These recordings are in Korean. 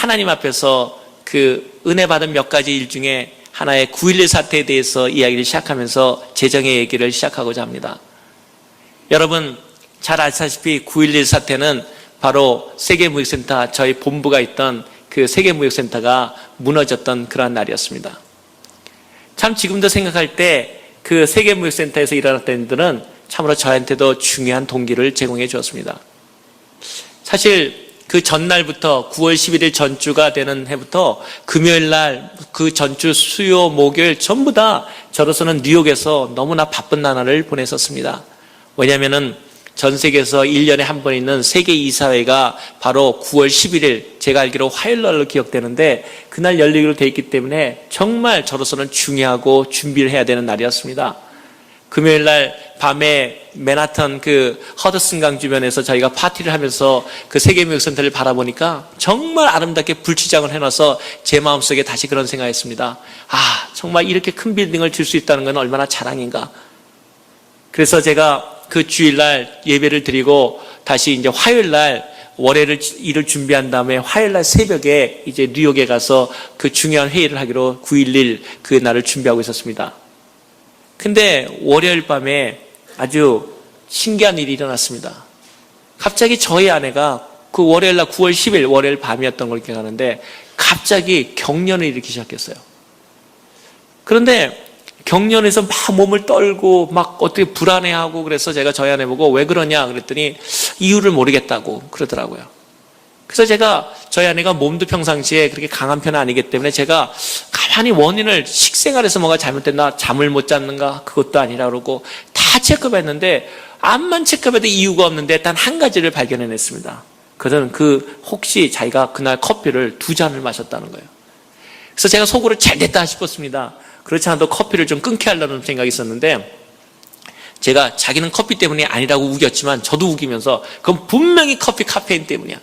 하나님 앞에서 그 은혜 받은 몇 가지 일 중에 하나의 9.11 사태에 대해서 이야기를 시작하면서 재정의 얘기를 시작하고자 합니다. 여러분 잘 아시다시피 9.11 사태는 바로 세계무역센터, 저희 본부가 있던 그 세계무역센터가 무너졌던 그러한 날이었습니다. 참 지금도 생각할 때 그 세계무역센터에서 일어났던 일들은 참으로 저한테도 중요한 동기를 제공해 주었습니다. 사실 그 전날부터 9월 11일 전주가 되는 해부터 금요일 날 그 전주 수요 목요일 전부 다 저로서는 뉴욕에서 너무나 바쁜 나날을 보냈었습니다. 왜냐하면은 전 세계에서 1년에 한 번 있는 세계 이사회가 바로 9월 11일, 제가 알기로 화요일 날로 기억되는데 그날 열리기로 돼 있기 때문에 정말 저로서는 중요하고 준비를 해야 되는 날이었습니다. 금요일 날 밤에 맨하탄 그 허드슨강 주변에서 저희가 파티를 하면서 그 세계무역센터를 바라보니까 정말 아름답게 불치장을 해놔서 제 마음속에 다시 그런 생각했습니다. 아, 정말 이렇게 큰 빌딩을 질 수 있다는 건 얼마나 자랑인가. 그래서 제가 그 주일날 예배를 드리고 다시 이제 화요일날 월요일 일을 준비한 다음에 화요일날 새벽에 이제 뉴욕에 가서 그 중요한 회의를 하기로 9.11 그 날을 준비하고 있었습니다. 근데 월요일 밤에 아주 신기한 일이 일어났습니다. 갑자기 저희 아내가 그 월요일날 9월 10일 월요일 밤이었던 걸 기억하는데 갑자기 경련을 일으키기 시작했어요. 그런데 경련에서 막 몸을 떨고 막 어떻게 불안해하고 그래서 제가 저희 아내 보고 왜 그러냐 그랬더니 이유를 모르겠다고 그러더라고요. 그래서 제가 저희 아내가 몸도 평상시에 그렇게 강한 편은 아니기 때문에 제가 가만히 원인을 식생활에서 뭐가 잘못됐나 잠을 못 잤는가 그것도 아니라 그러고 다 체크했는데 암만 체크해도 이유가 없는데 단 한 가지를 발견해냈습니다. 그것은 혹시 자기가 그날 커피를 2잔을 마셨다는 거예요. 그래서 제가 속으로 잘 됐다 싶었습니다. 그렇지 않아도 커피를 좀 끊게 하려는 생각이 있었는데 제가 자기는 커피 때문이 아니라고 우겼지만 저도 우기면서 그건 분명히 카페인 때문이야.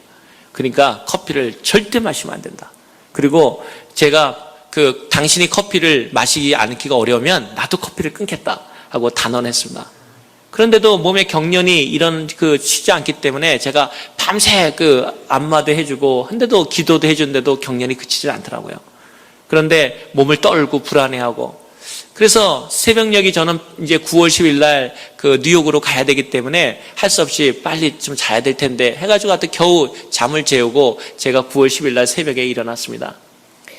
그러니까 커피를 절대 마시면 안 된다. 그리고 제가 당신이 커피를 마시지 않기가 어려우면 나도 커피를 끊겠다 하고 단언했습니다. 그런데도 몸에 경련이 쉬지 않기 때문에 제가 밤새 안마도 해주고 한데도 기도도 해주는데도 경련이 그치질 않더라고요. 그런데 몸을 떨고 불안해하고 그래서 새벽녘이 저는 이제 9월 10일 날 뉴욕으로 가야 되기 때문에 할 수 없이 빨리 좀 자야 될 텐데 해가지고 하여튼 겨우 잠을 재우고 제가 9월 10일 날 새벽에 일어났습니다.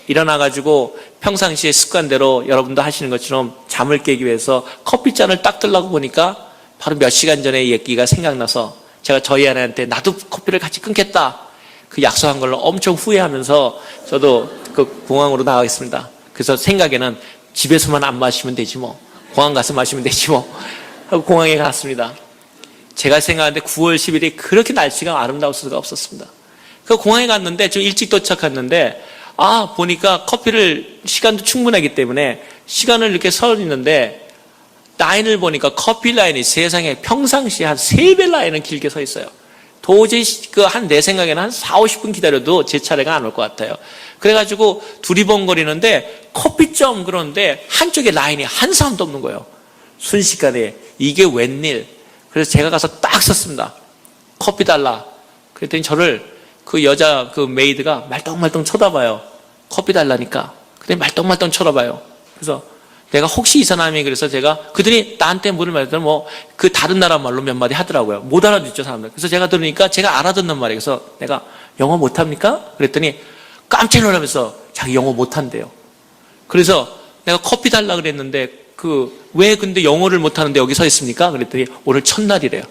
일어나가지고 평상시에 습관대로 여러분도 하시는 것처럼 잠을 깨기 위해서 커피잔을 딱 들라고 보니까 바로 몇 시간 전에 얘기가 생각나서 제가 저희 아내한테 나도 커피를 같이 끊겠다 그 약속한 걸로 엄청 후회하면서 저도 공항으로 나가겠습니다. 그래서 생각에는 집에서만 안 마시면 되지 뭐 공항 가서 마시면 되지 뭐 하고 공항에 갔습니다. 제가 생각하는데 9월 10일이 그렇게 날씨가 아름다울 수가 없었습니다. 그 공항에 갔는데 좀 일찍 도착했는데 보니까 커피를 시간도 충분하기 때문에 시간을 이렇게 서 있는데 라인을 보니까 커피 라인이 세상에 평상시에 한 3배 라인은 길게 서 있어요. 도저히 내 생각에는 한 4, 50분 기다려도 제 차례가 안 올 것 같아요. 그래가지고 두리번거리는데 커피점 그런데 한쪽에 라인이 한 사람도 없는 거예요. 순식간에 이게 웬일. 그래서 제가 가서 딱 섰습니다. 커피 달라. 그랬더니 저를 그 여자 메이드가 말똥말똥 쳐다봐요. 커피 달라니까. 그랬더니 말똥말똥 쳐다봐요. 그래서 내가 혹시 이 사람이 그래서 제가 그들이 나한테 물을 말했더니 다른 나라 말로 몇 마디 하더라고요. 못 알아듣죠 사람들. 그래서 제가 들으니까 제가 알아듣는 말이에요. 그래서 내가 영어 못합니까? 그랬더니 깜짝 놀라면서 자기 영어 못한대요. 그래서 내가 커피 달라 그랬는데 왜 근데 영어를 못하는데 여기 서 있습니까? 그랬더니 오늘 첫날이래요.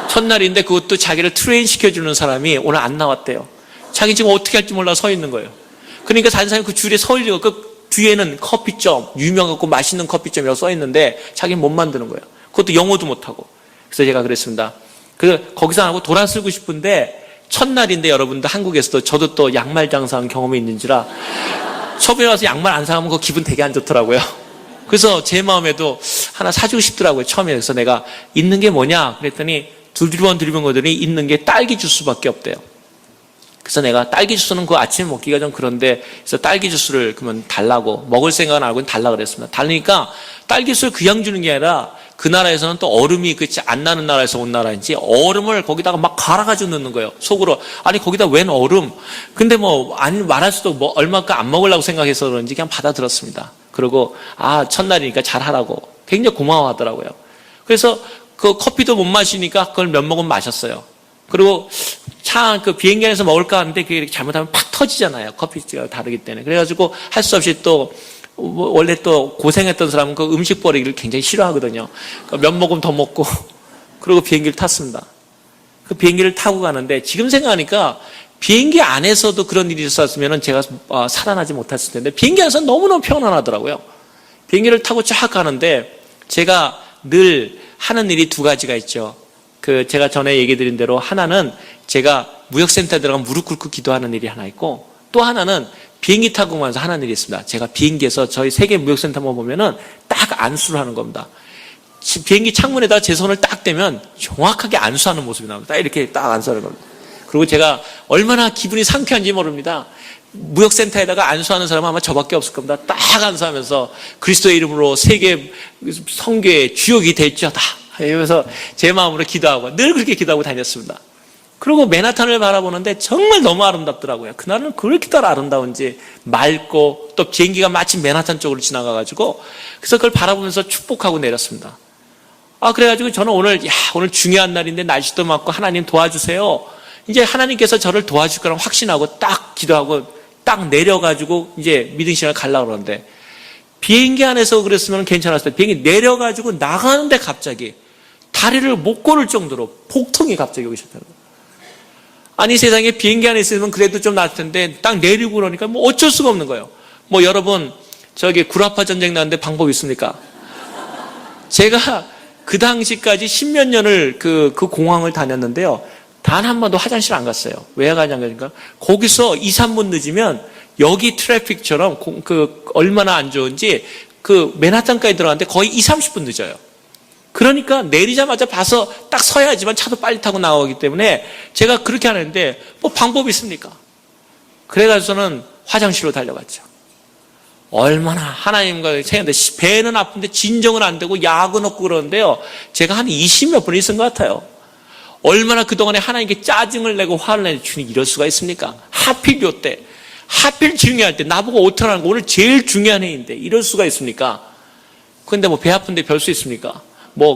첫날인데 그것도 자기를 트레인 시켜주는 사람이 오늘 안 나왔대요. 자기 지금 어떻게 할지 몰라 서 있는 거예요. 그러니까 다른 사람이 그 줄에 서 있는 거 뒤에는 커피점, 유명하고 맛있는 커피점이라고 써 있는데 자기는 못 만드는 거예요. 그것도 영어도 못하고. 그래서 제가 그랬습니다. 거기서 안 하고 돌아서고 싶은데 첫날인데 여러분들 한국에서도 저도 또 양말 장사한 경험이 있는지라 처음에 와서 양말 안 사가면 그 기분 되게 안 좋더라고요. 그래서 제 마음에도 하나 사주고 싶더라고요. 처음에. 그래서 내가 있는 게 뭐냐 그랬더니 두리번 거더니 있는 게 딸기 주스밖에 없대요. 그래서 내가 딸기 주스는 아침에 먹기가 좀 그런데 그래서 딸기 주스를 그러면 달라고 먹을 생각은 알고 달라 그랬습니다. 달라니까 딸기 주스를 그냥 주는 게 아니라 그 나라에서는 또 얼음이 안 나는 나라에서 온 나라인지 얼음을 거기다가 막 갈아가지고 넣는 거예요. 속으로. 아니, 거기다 웬 얼음? 근데 말할 수도 얼마큼 안 먹으려고 생각해서 그런지 그냥 받아들었습니다. 그리고, 첫날이니까 잘하라고. 굉장히 고마워하더라고요. 그래서 그 커피도 못 마시니까 그걸 몇 모금 마셨어요. 그리고 비행기 안에서 먹을까 하는데 그게 잘못하면 팍 터지잖아요. 커피가 다르기 때문에. 그래가지고 할 수 없이 또, 원래 또 고생했던 사람은 그 음식 버리기를 굉장히 싫어하거든요. 몇 모금 더 먹고, 그리고 비행기를 탔습니다. 그 비행기를 타고 가는데 지금 생각하니까 비행기 안에서도 그런 일이 있었으면 제가 살아나지 못했을 텐데 비행기 안에서 너무너무 편안하더라고요. 비행기를 타고 쫙 가는데 제가 늘 하는 일이 두 가지가 있죠. 제가 전에 얘기 드린 대로 하나는 제가 무역센터에 들어가면 무릎 꿇고 기도하는 일이 하나 있고 또 하나는 비행기 타고 가면서 하는 일이 있습니다. 제가 비행기에서 저희 세계 무역센터만 보면은 딱 안수를 하는 겁니다. 비행기 창문에다가 제 손을 딱 대면 정확하게 안수하는 모습이 나옵니다. 딱 이렇게 딱 안수하는 겁니다. 그리고 제가 얼마나 기분이 상쾌한지 모릅니다. 무역센터에다가 안수하는 사람은 아마 저밖에 없을 겁니다. 딱 안수하면서 그리스도의 이름으로 세계 선교의 주역이 될지어다. 이러면서 제 마음으로 기도하고 늘 그렇게 기도하고 다녔습니다. 그리고 맨하탄을 바라보는데 정말 너무 아름답더라고요. 그날은 그렇게 아름다운지 맑고 또 비행기가 마침 맨하탄 쪽으로 지나가가지고 그래서 그걸 바라보면서 축복하고 내렸습니다. 그래가지고 저는 오늘 중요한 날인데 날씨도 맑고 하나님 도와주세요. 이제 하나님께서 저를 도와줄 거라고 확신하고 딱 기도하고 딱 내려가지고 이제 미팅실을 가려고 그러는데 비행기 안에서 그랬으면 괜찮았어요. 비행기 내려가지고 나가는데 갑자기 다리를 못 걸을 정도로 폭풍이 갑자기 오기 시작하는 거예요. 아니 세상에 비행기 안에 있으면 그래도 좀 나을 텐데 딱 내리고 그러니까 어쩔 수가 없는 거예요. 여러분 구라파 전쟁 나는데 방법이 있습니까? 제가 그 당시까지 10몇 년을 그 공항을 다녔는데요. 단 한 번도 화장실 안 갔어요. 왜 가냐니까 거기서 2, 3분 늦으면 여기 트래픽처럼 얼마나 안 좋은지 맨하탄까지 들어갔는데 거의 2, 30분 늦어요. 그러니까 내리자마자 봐서 딱 서야지만 차도 빨리 타고 나오기 때문에 제가 그렇게 하는데 방법이 있습니까? 그래가지고는 화장실로 달려갔죠. 얼마나 하나님과 생각했는데 배는 아픈데 진정은 안 되고 약은 없고 그러는데요. 제가 한 20몇 분을 있은 것 같아요. 얼마나 그동안에 하나님께 짜증을 내고 화를 내는 주님 이럴 수가 있습니까? 하필 요때 하필 중요할 때 나보고 어떡하는 거 오늘 제일 중요한 해인데 이럴 수가 있습니까? 근데 배 아픈데 별 수 있습니까?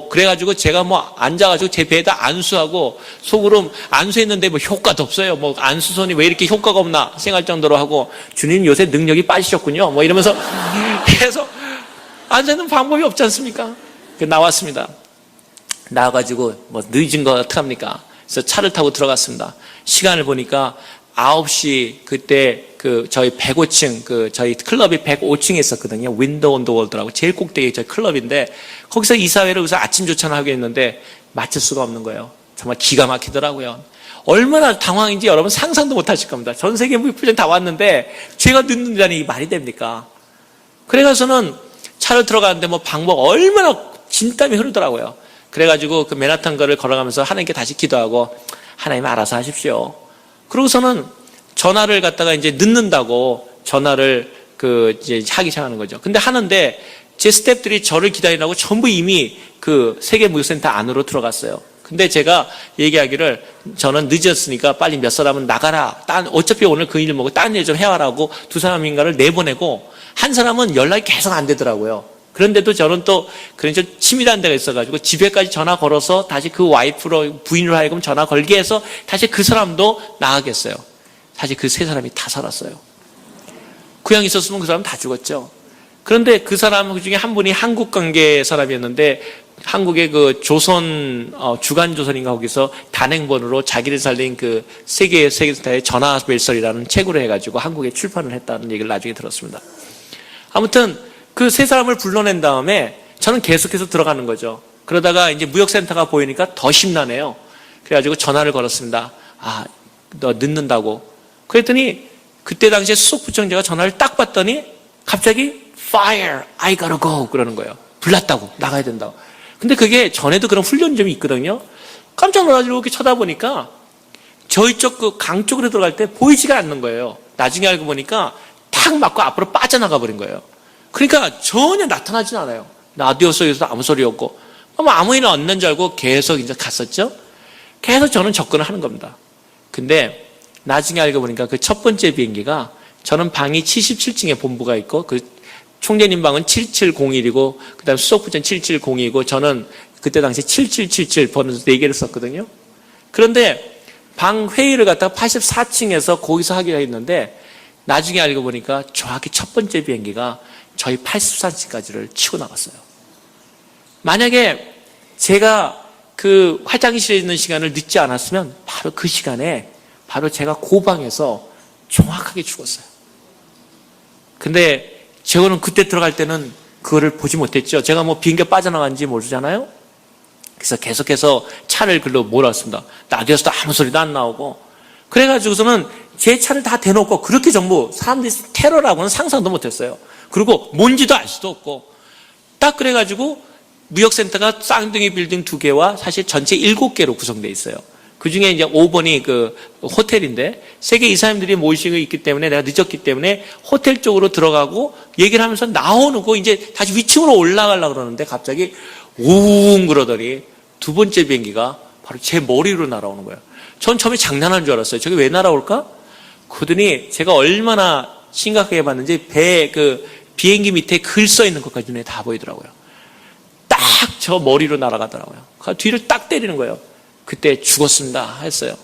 그래가지고 제가 앉아가지고 제 배에다 안수하고 속으로 안수했는데 효과도 없어요. 안수선이 왜 이렇게 효과가 없나 생각할 정도로 하고 주님 요새 능력이 빠지셨군요. 이러면서 계속 안수하는 방법이 없지 않습니까? 나왔습니다. 나와가지고 늦은 거 어떡합니까? 그래서 차를 타고 들어갔습니다. 시간을 보니까 9시 그때 저희 105층 저희 클럽이 105층에 있었거든요. 윈도우 온 더 월드라고 제일 꼭대기 저희 클럽인데 거기서 이사회를 여기서 아침 조찬을 하게 했는데 맞출 수가 없는 거예요. 정말 기가 막히더라고요. 얼마나 당황인지 여러분 상상도 못 하실 겁니다. 전 세계 무역부장 다 왔는데 제가 늦는다니 이게 말이 됩니까? 그래가서는 차를 들어가는데 방법 얼마나 진땀이 흐르더라고요. 그래가지고 맨하탄 거를 걸어가면서 하나님께 다시 기도하고 하나님 알아서 하십시오. 그러고서는 전화를 갖다가 이제 늦는다고 전화를 이제 하기 시작하는 거죠. 근데 하는데 제 스태프들이 저를 기다리라고 전부 이미 세계 무역센터 안으로 들어갔어요. 근데 제가 얘기하기를 저는 늦었으니까 빨리 몇 사람은 나가라. 어차피 오늘 그 일 먹고 딴 일 좀 해와라고 두 사람인가를 내보내고 한 사람은 연락이 계속 안 되더라고요. 그런데도 저는 또 그런 좀 치밀한 데가 있어가지고 집에까지 전화 걸어서 다시 그 와이프로 부인으로 하여금 전화 걸게 해서 다시 그 사람도 나가겠어요. 사실 그 세 사람이 다 살았어요. 그냥 있었으면 그 사람 다 죽었죠. 그런데 그 사람 중에 한 분이 한국 관계 사람이었는데 한국의 주간조선인가 거기서 단행본으로 자기를 살린 세계스타의 전화벨설이라는 책으로 해가지고 한국에 출판을 했다는 얘기를 나중에 들었습니다. 아무튼 그 세 사람을 불러낸 다음에 저는 계속해서 들어가는 거죠. 그러다가 이제 무역센터가 보이니까 더 심란해요. 그래가지고 전화를 걸었습니다. 너 늦는다고. 그랬더니 그때 당시에 수석부청장가 전화를 딱 받더니 갑자기 Fire, I gotta go 그러는 거예요. 불났다고, 나가야 된다고. 근데 그게 전에도 그런 훈련이 좀 있거든요. 깜짝 놀라지고 이렇게 쳐다보니까 저희 쪽 강 쪽으로 들어갈 때 보이지가 않는 거예요. 나중에 알고 보니까 탁 맞고 앞으로 빠져나가 버린 거예요. 그러니까 전혀 나타나진 않아요. 라디오 속에서도 아무 소리 없고 아무 일은 없는 줄 알고 계속 이제 갔었죠. 계속 저는 접근을 하는 겁니다. 근데 나중에 알고 보니까 그 첫 번째 비행기가 저는 방이 77층에 본부가 있고 그 총재님 방은 7701이고 그다음 수석부장 7702이고 저는 그때 당시 7777 번호 4개를 썼거든요. 그런데 방 회의를 갖다가 84층에서 거기서 하기로 했는데 나중에 알고 보니까 정확히 첫 번째 비행기가 저희 84층까지를 치고 나갔어요. 만약에 제가 그 화장실에 있는 시간을 늦지 않았으면 바로 그 시간에 바로 제가 고방에서 정확하게 죽었어요. 근데 저는 그때 들어갈 때는 그거를 보지 못했죠. 제가 뭐 비행기가 빠져나간지 모르잖아요. 그래서 계속해서 차를 글로 몰았습니다. 라디오에서도 아무 소리도 안 나오고. 그래가지고서는 제 차를 다 대놓고 그렇게 전부 사람들이 테러라고는 상상도 못했어요. 그리고 뭔지도 알 수도 없고. 딱 그래가지고 무역센터가 쌍둥이 빌딩 2개와 사실 전체 7개로 구성되어 있어요. 그 중에 이제 5번이 그 호텔인데 세계 이사님들이 모시고 있기 때문에 내가 늦었기 때문에 호텔 쪽으로 들어가고 얘기를 하면서 나오는 거 이제 다시 위층으로 올라가려고 그러는데 갑자기 우웅 그러더니 두 번째 비행기가 바로 제 머리로 날아오는 거예요. 전 처음에 장난하는 줄 알았어요. 저게 왜 날아올까? 그러더니 제가 얼마나 심각하게 봤는지 배 그 비행기 밑에 글 써 있는 것까지 눈에 다 보이더라고요. 딱 저 머리로 날아가더라고요. 뒤를 딱 때리는 거예요. 그때 죽었습니다 했어요.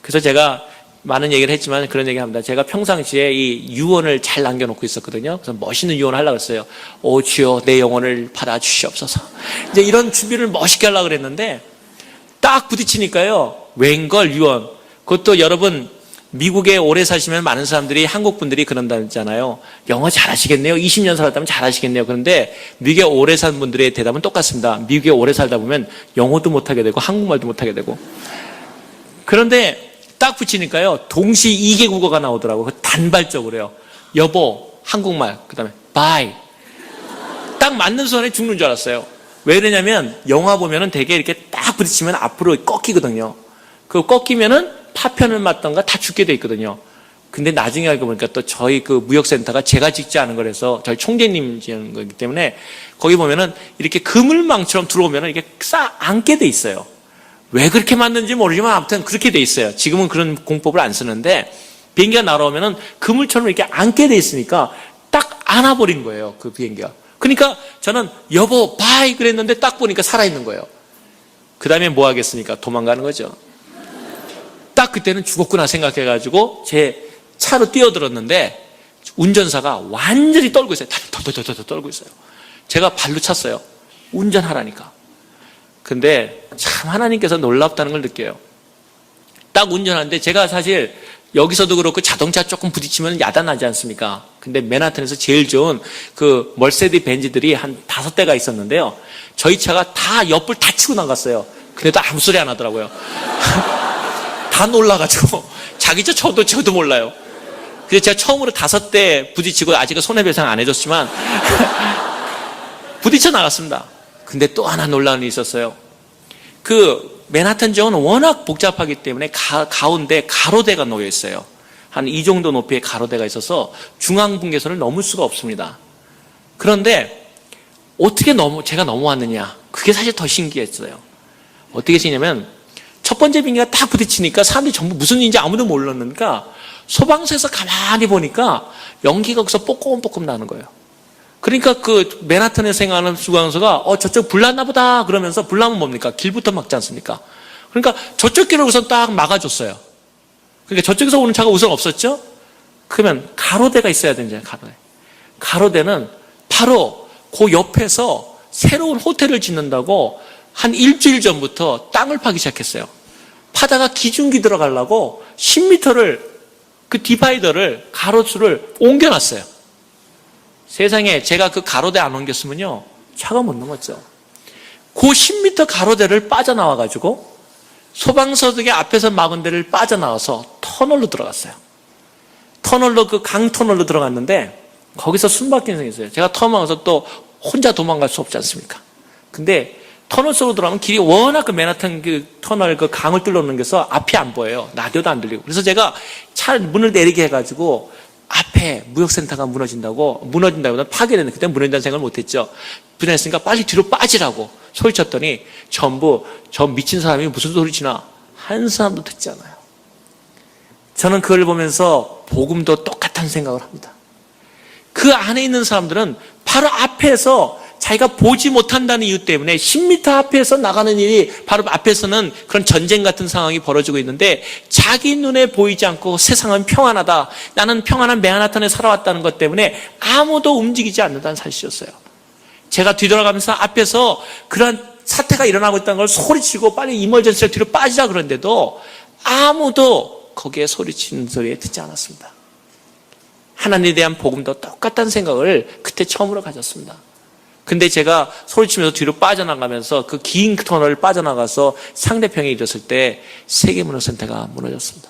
그래서 제가 많은 얘기를 했지만 그런 얘기 합니다. 제가 평상시에 이 유언을 잘 남겨놓고 있었거든요. 그래서 멋있는 유언을 하려고 했어요. 오 주여 내 영혼을 받아주시옵소서. 이제 이런 준비를 멋있게 하려고 그랬는데 딱 부딪히니까요. 웬걸 유언. 그것도 여러분 미국에 오래 사시면 많은 사람들이 한국 분들이 그런다잖아요. 영어 잘하시겠네요. 20년 살았다면 잘하시겠네요. 그런데 미국에 오래 산 분들의 대답은 똑같습니다. 미국에 오래 살다 보면 영어도 못하게 되고 한국말도 못하게 되고. 그런데 딱 붙이니까요. 동시 2개 국어가 나오더라고요. 단발적으로요. 여보, 한국말, 그 다음에 bye. 딱 맞는 순간에 죽는 줄 알았어요. 왜 그러냐면 영화 보면은 되게 이렇게 딱 부딪히면 앞으로 꺾이거든요. 그 꺾이면은 파편을 맞던가 다 죽게 돼 있거든요. 근데 나중에 알고 보니까 또 저희 그 무역센터가 제가 짓지 않은 거라서 저희 총재님 지은 거기 때문에 거기 보면은 이렇게 그물망처럼 들어오면은 이렇게 싹 앉게 돼 있어요. 왜 그렇게 만든지 모르지만 아무튼 그렇게 돼 있어요. 지금은 그런 공법을 안 쓰는데 비행기가 날아오면은 그물처럼 이렇게 앉게 돼 있으니까 딱 안아버린 거예요. 그 비행기가. 그러니까 저는 여보 바이 그랬는데 딱 보니까 살아있는 거예요. 그 다음에 뭐 하겠습니까? 도망가는 거죠. 딱 그때는 죽었구나 생각해가지고 제 차로 뛰어들었는데 운전사가 완전히 떨고 있어요. 덜덜덜 떨고 있어요. 제가 발로 찼어요. 운전하라니까. 근데 참 하나님께서 놀랍다는 걸 느껴요. 딱 운전하는데 제가 사실 여기서도 그렇고 자동차 조금 부딪히면 야단나지 않습니까? 근데 맨하탄에서 제일 좋은 그 멀세디 벤츠들이 한 5대가 있었는데요. 저희 차가 다 옆을 다 치고 나갔어요. 근데도 아무 소리 안 하더라고요. 다 놀라가지고 자기 저도 몰라요. 그래서 제가 처음으로 5대 부딪히고 아직은 손해배상 안 해줬지만 부딪혀 나갔습니다. 근데 또 하나 놀라운 일이 있었어요. 그 맨하탄 지역은 워낙 복잡하기 때문에 가운데 가로대가 놓여 있어요. 한 이 정도 높이의 가로대가 있어서 중앙분계선을 넘을 수가 없습니다. 그런데 어떻게 제가 넘어왔느냐? 그게 사실 더 신기했어요. 어떻게 지냐면 첫 번째 비행기가 딱 부딪히니까 사람들이 전부 무슨 일인지 아무도 몰랐으니까 소방서에서 가만히 보니까 연기가 거기서 뽀꼼뽀꼼 나는 거예요. 그러니까 그 맨하탄에 생활하는 수방서가 저쪽 불났나 보다 그러면서 불나면 뭡니까? 길부터 막지 않습니까? 그러니까 저쪽 길을 우선 딱 막아줬어요. 그러니까 저쪽에서 오는 차가 우선 없었죠? 그러면 가로대가 있어야 되잖아요. 가로대는 바로 그 옆에서 새로운 호텔을 짓는다고 한 일주일 전부터 땅을 파기 시작했어요. 파다가 기중기 들어가려고 10m를 그 디바이더를 가로수를 옮겨놨어요. 세상에 제가 그 가로대 안 옮겼으면요 차가 못 넘었죠. 그 10m 가로대를 빠져나와가지고 소방서들의 앞에서 막은 데를 빠져나와서 터널로 들어갔어요. 터널로 그 강터널로 들어갔는데 거기서 숨바뀌는 생이 있어요. 제가 터널에서 또 혼자 도망갈 수 없지 않습니까? 근데 터널 속으로 들어가면 길이 워낙 그 맨하탄 그 터널 그 강을 뚫어 놓는게서 앞이 안 보여요. 라디오도 안 들리고. 그래서 제가 차 문을 내리게 해가지고 앞에 무역센터가 무너진다고 파괴되는 그때 무너진다는 생각을 못했죠. 무너졌으니까 빨리 뒤로 빠지라고 소리쳤더니 전부 저 미친 사람이 무슨 소리치나 한 사람도 듣지 않아요. 저는 그걸 보면서 복음도 똑같은 생각을 합니다. 그 안에 있는 사람들은 바로 앞에서 자기가 보지 못한다는 이유 때문에 10m 앞에서 나가는 일이 바로 앞에서는 그런 전쟁 같은 상황이 벌어지고 있는데 자기 눈에 보이지 않고 세상은 평안하다. 나는 평안한 맨하탄에 살아왔다는 것 때문에 아무도 움직이지 않는다는 사실이었어요. 제가 뒤돌아가면서 앞에서 그런 사태가 일어나고 있다는 걸 소리치고 빨리 이멀전시를 뒤로 빠지자 그런데도 아무도 거기에 소리치는 소리에 듣지 않았습니다. 하나님에 대한 복음도 똑같다는 생각을 그때 처음으로 가졌습니다. 근데 제가 소리치면서 뒤로 빠져나가면서 그 긴 터널을 빠져나가서 상대편에 이르렀을 때 세계문화센터가 무너졌습니다.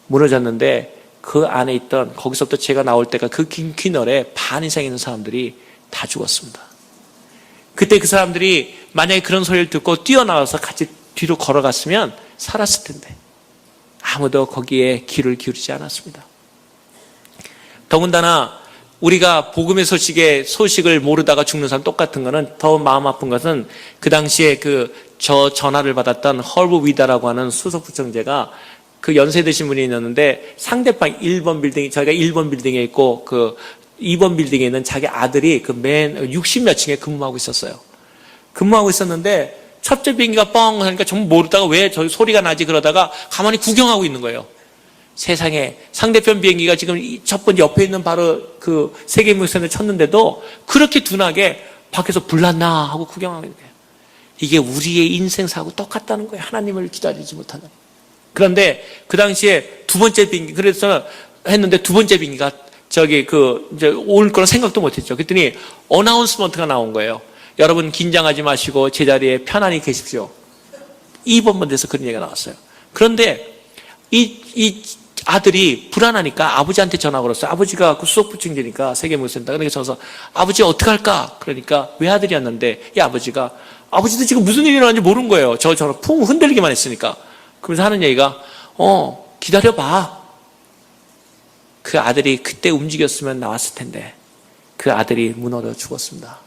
무너졌는데 그 안에 있던 거기서부터 제가 나올 때가 그 긴 터널에 반 이상 있는 사람들이 다 죽었습니다. 그때 그 사람들이 만약에 그런 소리를 듣고 뛰어나와서 같이 뒤로 걸어갔으면 살았을 텐데 아무도 거기에 귀를 기울이지 않았습니다. 더군다나 우리가 복음의 소식을 모르다가 죽는 사람 똑같은 거는 더 마음 아픈 것은 그 당시에 저 전화를 받았던 헐브 위다라고 하는 수석부총재가 그 연세 드신 분이 있었는데 상대방 1번 빌딩, 저희가 1번 빌딩에 있고 그 2번 빌딩에 있는 자기 아들이 그 맨 60몇 층에 근무하고 있었어요. 근무하고 있었는데 첫째 비행기가 뻥 하니까 전부 모르다가 왜 저 소리가 나지 그러다가 가만히 구경하고 있는 거예요. 세상에 상대편 비행기가 지금 첫 번째 옆에 있는 바로 그 세계무역선을 쳤는데도 그렇게 둔하게 밖에서 불났나 하고 구경하고 있는 거예요. 이게 우리의 인생사하고 똑같다는 거예요. 하나님을 기다리지 못하는. 그런데 그 당시에 두 번째 비행기 그래서 했는데 두 번째 비행기가 이제 올 거는 생각도 못했죠. 그랬더니 어나운스먼트가 나온 거예요. 여러분 긴장하지 마시고 제자리에 편안히 계십시오. 2번 번에서 그런 얘기가 나왔어요. 그런데 이 아들이 불안하니까 아버지한테 전화 걸었어요. 아버지가 그 수석부총재니까 세계무역센터. 그러니까 저서 아버지 어떡할까? 그러니까 외아들이었는데 이 아버지도 지금 무슨 일이 일어나는지 모르는 거예요. 저는 푹 흔들리기만 했으니까. 그러면서 하는 얘기가 기다려봐. 그 아들이 그때 움직였으면 나왔을 텐데 그 아들이 무너져 죽었습니다.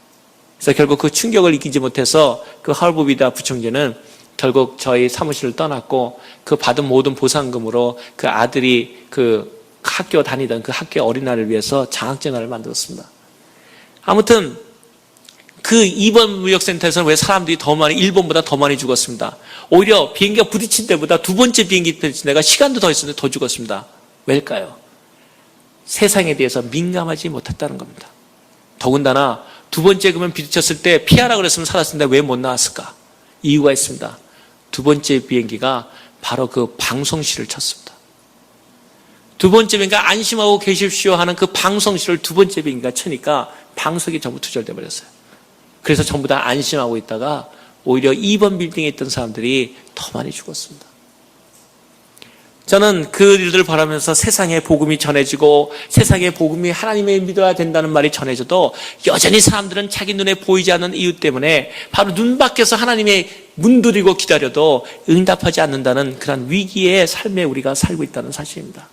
그래서 결국 그 충격을 이기지 못해서 그 헐브비다 부총재는 결국 저희 사무실을 떠났고 그 받은 모든 보상금으로 그 아들이 그 학교 다니던 그 학교 어린아이를 위해서 장학생활을 만들었습니다. 아무튼 그 2번 무역센터에서는 왜 사람들이 더 많이 1번보다 더 많이 죽었습니다. 오히려 비행기가 부딪힌 때보다 두 번째 비행기 부딪힌 데가 시간도 더 있었는데 더 죽었습니다. 왜일까요? 세상에 대해서 민감하지 못했다는 겁니다. 더군다나 두 번째 그러면 부딪혔을 때 피하라 그랬으면 살았을 텐데 왜 못 나왔을까? 이유가 있습니다. 두 번째 비행기가 바로 그 방송실을 쳤습니다. 두 번째 비행기가 안심하고 계십시오 하는 그 방송실을 두 번째 비행기가 치니까 방석이 전부 투절돼 버렸어요. 그래서 전부 다 안심하고 있다가 오히려 2번 빌딩에 있던 사람들이 더 많이 죽었습니다. 저는 그 일들을 바라면서 세상에 복음이 전해지고 세상에 복음이 하나님을 믿어야 된다는 말이 전해져도 여전히 사람들은 자기 눈에 보이지 않는 이유 때문에 바로 눈 밖에서 하나님의 문드리고 기다려도 응답하지 않는다는 그런 위기의 삶에 우리가 살고 있다는 사실입니다.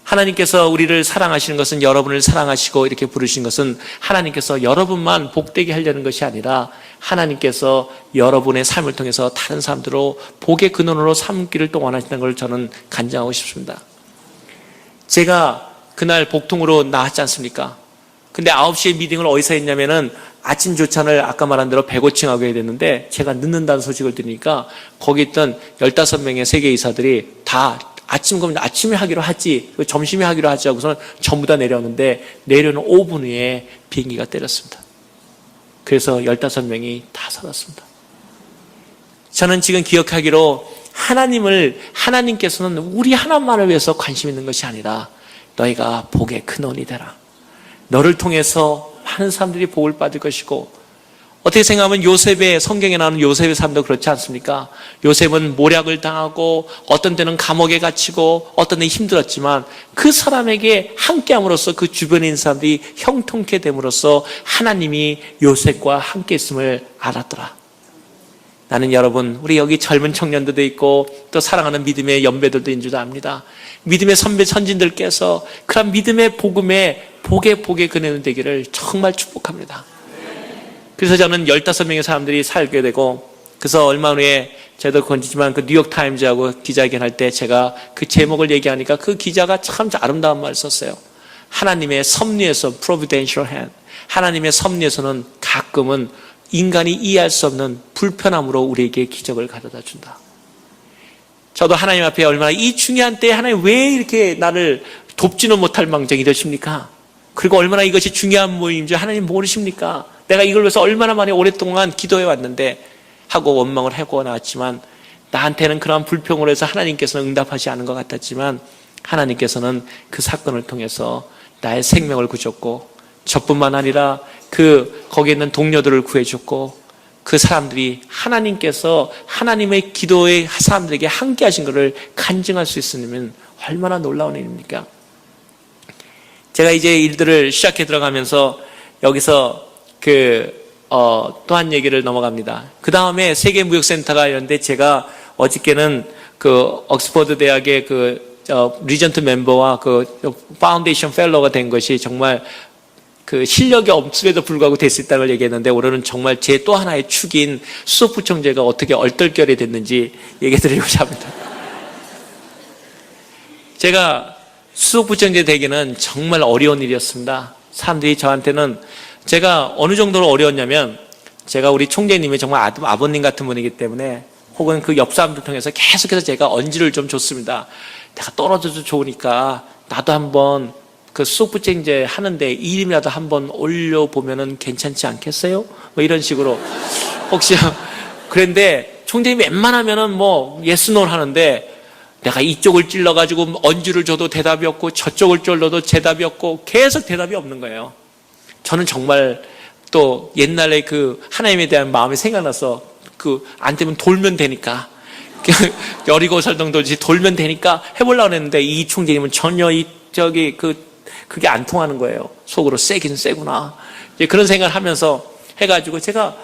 하나님께서 우리를 사랑하시는 것은 여러분을 사랑하시고 이렇게 부르신 것은 하나님께서 여러분만 복되게 하려는 것이 아니라 하나님께서 여러분의 삶을 통해서 다른 사람들로 복의 근원으로 삼기를 또 원하시는 걸 저는 간증하고 싶습니다. 제가 그날 복통으로 나왔지 않습니까? 근데 9시에 미팅을 어디서 했냐면은 아침 조찬을 아까 말한 대로 105층 하게 됐는데 제가 늦는다는 소식을 들으니까 거기 있던 15명의 세계이사들이 다 아침에 하기로 하지, 점심에 하기로 하지 하고서는 전부 다 내려오는데 내려오는 5분 후에 비행기가 때렸습니다. 그래서 15명이 다 살았습니다. 저는 지금 기억하기로 하나님께서는 우리 하나만을 위해서 관심 있는 것이 아니라 너희가 복의 근원이 되라. 너를 통해서 많은 사람들이 복을 받을 것이고 어떻게 생각하면 요셉의 성경에 나오는 요셉의 삶도 그렇지 않습니까? 요셉은 모략을 당하고 어떤 때는 감옥에 갇히고 어떤 때는 힘들었지만 그 사람에게 함께함으로써 그 주변에 있는 사람들이 형통케 됨으로써 하나님이 요셉과 함께 있음을 알았더라. 나는 여러분 우리 여기 젊은 청년들도 있고 또 사랑하는 믿음의 연배들도 있는 줄 압니다. 믿음의 선배 선진들께서 그런 믿음의 복음에 복의 근원이 되기를 정말 축복합니다. 그래서 저는 15명의 사람들이 살게 되고, 그래서 얼마 후에 저도 건지지만 그 뉴욕타임즈하고 기자회견할 때 제가 그 제목을 얘기하니까 그 기자가 참 아름다운 말을 썼어요. 하나님의 섭리에서 providential hand, 하나님의 섭리에서는 가끔은 인간이 이해할 수 없는 불편함으로 우리에게 기적을 가져다 준다. 저도 하나님 앞에 얼마나 이 중요한 때에 하나님 왜 이렇게 나를 돕지는 못할 망정 이러십니까? 그리고 얼마나 이것이 중요한 모임인지 하나님 모르십니까? 내가 이걸 위해서 얼마나 많이 오랫동안 기도해 왔는데 하고 원망을 하고 나왔지만, 나한테는 그러한 불평으로 해서 하나님께서는 응답하지 않은 것 같았지만 하나님께서는 그 사건을 통해서 나의 생명을 구줬고, 저뿐만 아니라 거기에 있는 동료들을 구해줬고, 그 사람들이 하나님께서 하나님의 기도의 사람들에게 함께 하신 것을 간증할 수 있으면 얼마나 놀라운 일입니까? 제가 이제 일들을 시작해 들어가면서 여기서 또 한 얘기를 넘어갑니다. 그 다음에 세계무역센터가 있는데, 제가 어저께는 옥스퍼드 대학의 리전트 멤버와 파운데이션 펠로우가 된 것이 정말 실력이 없음에도 불구하고 될 수 있다는 걸 얘기했는데, 오늘은 정말 제 또 하나의 축인 수석부총재가 어떻게 얼떨결에 됐는지 얘기해 드리고자 합니다. 제가 수석부총재 되기는 정말 어려운 일이었습니다. 사람들이 저한테는, 제가 어느 정도로 어려웠냐면, 제가 우리 총재님이 정말 아버님 같은 분이기 때문에, 혹은 그 옆 사람들 통해서 계속해서 제가 언지를 좀 줬습니다. 내가 떨어져도 좋으니까 나도 한번 수석부총재 하는데 이름이라도 한번 올려보면은 괜찮지 않겠어요? 뭐 이런 식으로. 혹시 그런데 총재님이 웬만하면은 yes, no 하는데, 내가 이쪽을 찔러가지고 언지를 줘도 대답이 없고 저쪽을 찔러도 대답이 없고 계속 대답이 없는 거예요. 저는 정말 또 옛날에 하나님에 대한 마음이 생각나서 안 되면 돌면 되니까 여리고 설정도지 돌면 되니까 해보려고 했는데, 이 총재님은 전혀 그게 안 통하는 거예요. 속으로 세긴 세구나. 이제 그런 생각을 하면서 해가지고 제가